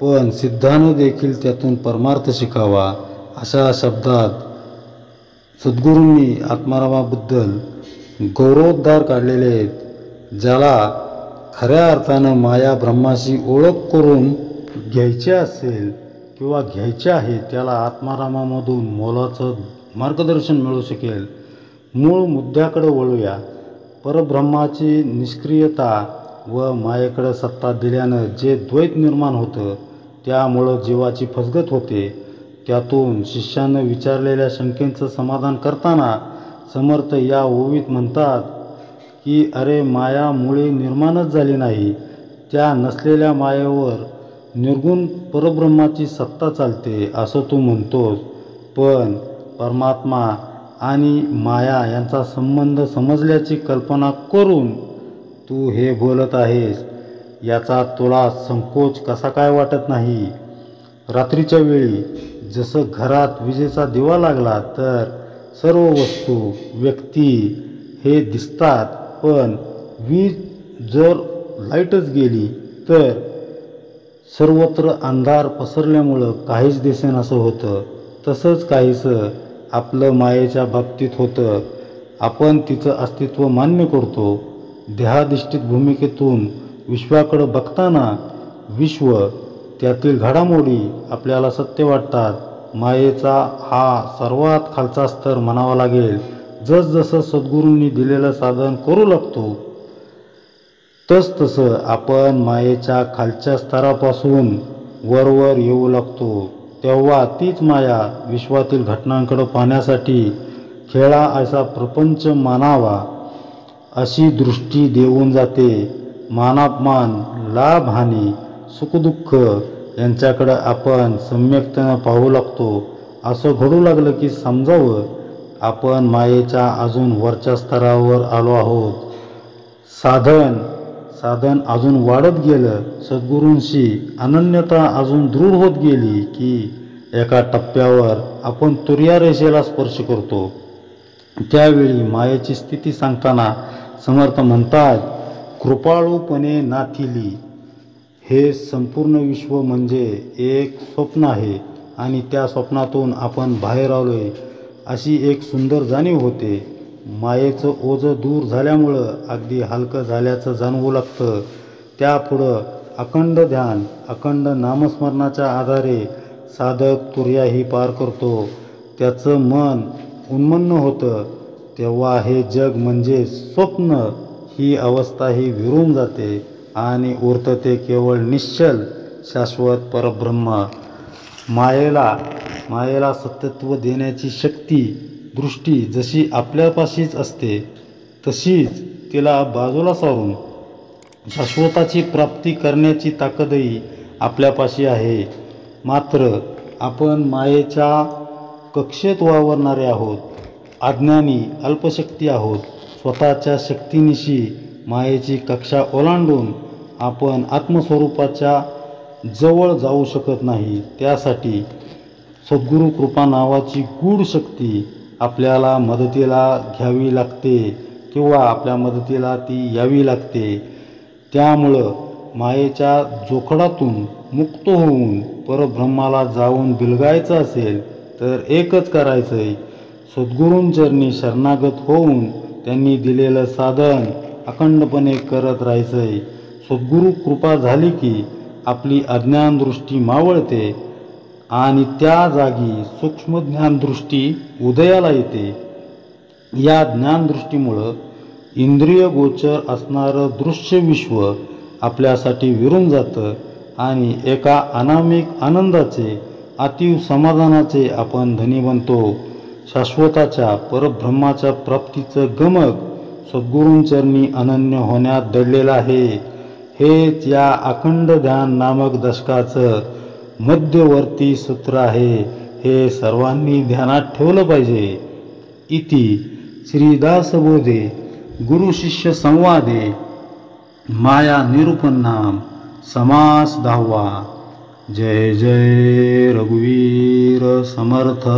पण सिद्धानं देखील त्यातून परमार्थ शिकावा, अशा शब्दात सद्गुरूंनी आत्मारामाबद्दल गौरवोद्गार काढलेले आहेत. ज्याला खऱ्या अर्थानं माया ब्रह्माशी ओळख करून घ्यायची असेल किंवा घ्यायचे आहे, त्याला आत्मारामामधून मोलाचं मार्गदर्शन मिळू शकेल. मूळ मुद्द्याकडे वळूया. परब्रह्माची निष्क्रियता व मायेकडे सत्ता दिल्यानं जे द्वैत निर्माण होतं, त्यामुळं जीवाची फसगत होते. त्यातून शिष्यानं विचारलेल्या शंकेचं समाधान करताना समर्थ या ओवीत म्हणतात की अरे, माया मुळे निर्माणच झाली नाही. त्या नसलेल्या मायेवर निर्गुण परब्रह्माची सत्ता चालते असं तू म्हणतोस, पण परमात्मा आणि माया यांचा संबंध समजल्याची कल्पना करून तू हे बोलत आहेस. याचा तुला संकोच कसा काय वाटत नाही? रात्रीच्या वेळी जसं घरात विजेचा दिवा लागला तर सर्व वस्तू, व्यक्ती हे दिसतात, पण वीज जर लाईटच गेली तर सर्वत्र अंधार पसरल्यामुळं काहीच दिसेनासं होतं. तसंच काहीसं आपलं मायेच्या बाबतीत होतं. आपण तिचं अस्तित्व मान्य करतो. देहाधिष्ठित भूमिकेतून विश्वाकडं बघताना विश्व, त्यातील घडामोडी आपल्याला सत्य वाटतात. मायेचा हा सर्वात खालचा स्तर म्हणावा लागेल. जसजसं सद्गुरूंनी दिलेलं साधन करू लागतो, तसतसं आपण मायेच्या खालच्या स्तरापासून वरवर येऊ लागतो. तेव्हा तीच माया विश्वातील घटनांकडे पाहण्यासाठी खेळा असा प्रपंच मानावा अशी दृष्टी देऊन जाते. मानापमान, लाभहानी, सुखदुःख यांच्याकडं आपण सम्यकतेनं पाहू लागतो. असं घडू लागलं की समजावं, आपण मायेच्या अजून वरच्या स्तरावर आलो आहोत. साधन अजून वाढत गेलं, सद्गुरूंशी अनन्यता अजून दृढ होत गेली की एका टप्प्यावर आपण तुर्यारेषेला स्पर्श करतो, त्यावेळी मायेची स्थिती सांगताना समर्थ म्हणतात, कृपाळूपणे नाथिली. हे संपूर्ण विश्व म्हणजे एक स्वप्न आहे आणि त्या स्वप्नातून आपण बाहेर आलोय अशी एक सुंदर जाणीव होते. मायेचं ओझं दूर झाल्यामुळं अगदी हलकं झाल्याचं जाणवू लागतं. त्यापुढं अखंड ध्यान, अखंड नामस्मरणाच्या आधारे साधक तुर्याही पार करतो. त्याचं मन उन्मन्न होतं, तेव्हा हे जग म्हणजे स्वप्न ही अवस्थाही विरून जाते आणि उरतं ते केवळ निश्चल शाश्वत परब्रह्म. मायेला सत्यत्व देण्याची शक्ती, दृष्टी जशी आपल्यापाशीच असते, तशीच तिला बाजूला सारून शाश्वताची प्राप्ती करण्याची ताकदही आपल्यापाशी आहे. मात्र आपण मायेच्या कक्षेत वावरणारे आहोत, अज्ञानी, अल्पशक्ती आहोत. स्वतःच्या शक्तीनिशी मायेची कक्षा ओलांडून आपण आत्मस्वरूपाच्या जवळ जाऊ शकत नाही. त्यासाठी सद्गुरू कृपा नावाची गूढ शक्ती आपल्याला मदतीला घ्यावी लागते किंवा आपल्या मदतीला ती यावी लागते. त्यामुळं मायेच्या जोखडातून मुक्त होऊन परब्रह्माला जाऊन बिलगायचं असेल तर एकच करायचंय, सद्गुरूंचरणी शरणागत होऊन त्यांनी दिलेलं साधन अखंडपणे करत राहायचंय. सद्गुरू कृपा झाली की आपली अज्ञानदृष्टी मावळते आणि त्या जागी सूक्ष्म ज्ञानदृष्टी उदयाला येते. या ज्ञानदृष्टीमुळं इंद्रियगोचर असणारं दृश्य विश्व आपल्यासाठी विरून जातं आणि एका अनामिक आनंदाचे, अतीव समाधानाचे आपण धनी बनतो. शाश्वताच्या परब्रह्माच्या प्राप्तीचं गमक सद्गुरूंचरणी अनन्य होण्यात दडलेलं आहे. हेच या अखंड ध्यान नामक दशकाचं मध्यवर्ती सूत्र आहे. हे सर्वांनी ध्यानात ठेवलं पाहिजे. इति श्रीदासबोधे गुरुशिष्य संवादे माया निरूपन्नाम समास 10वा. जय जय रघुवीर समर्थ.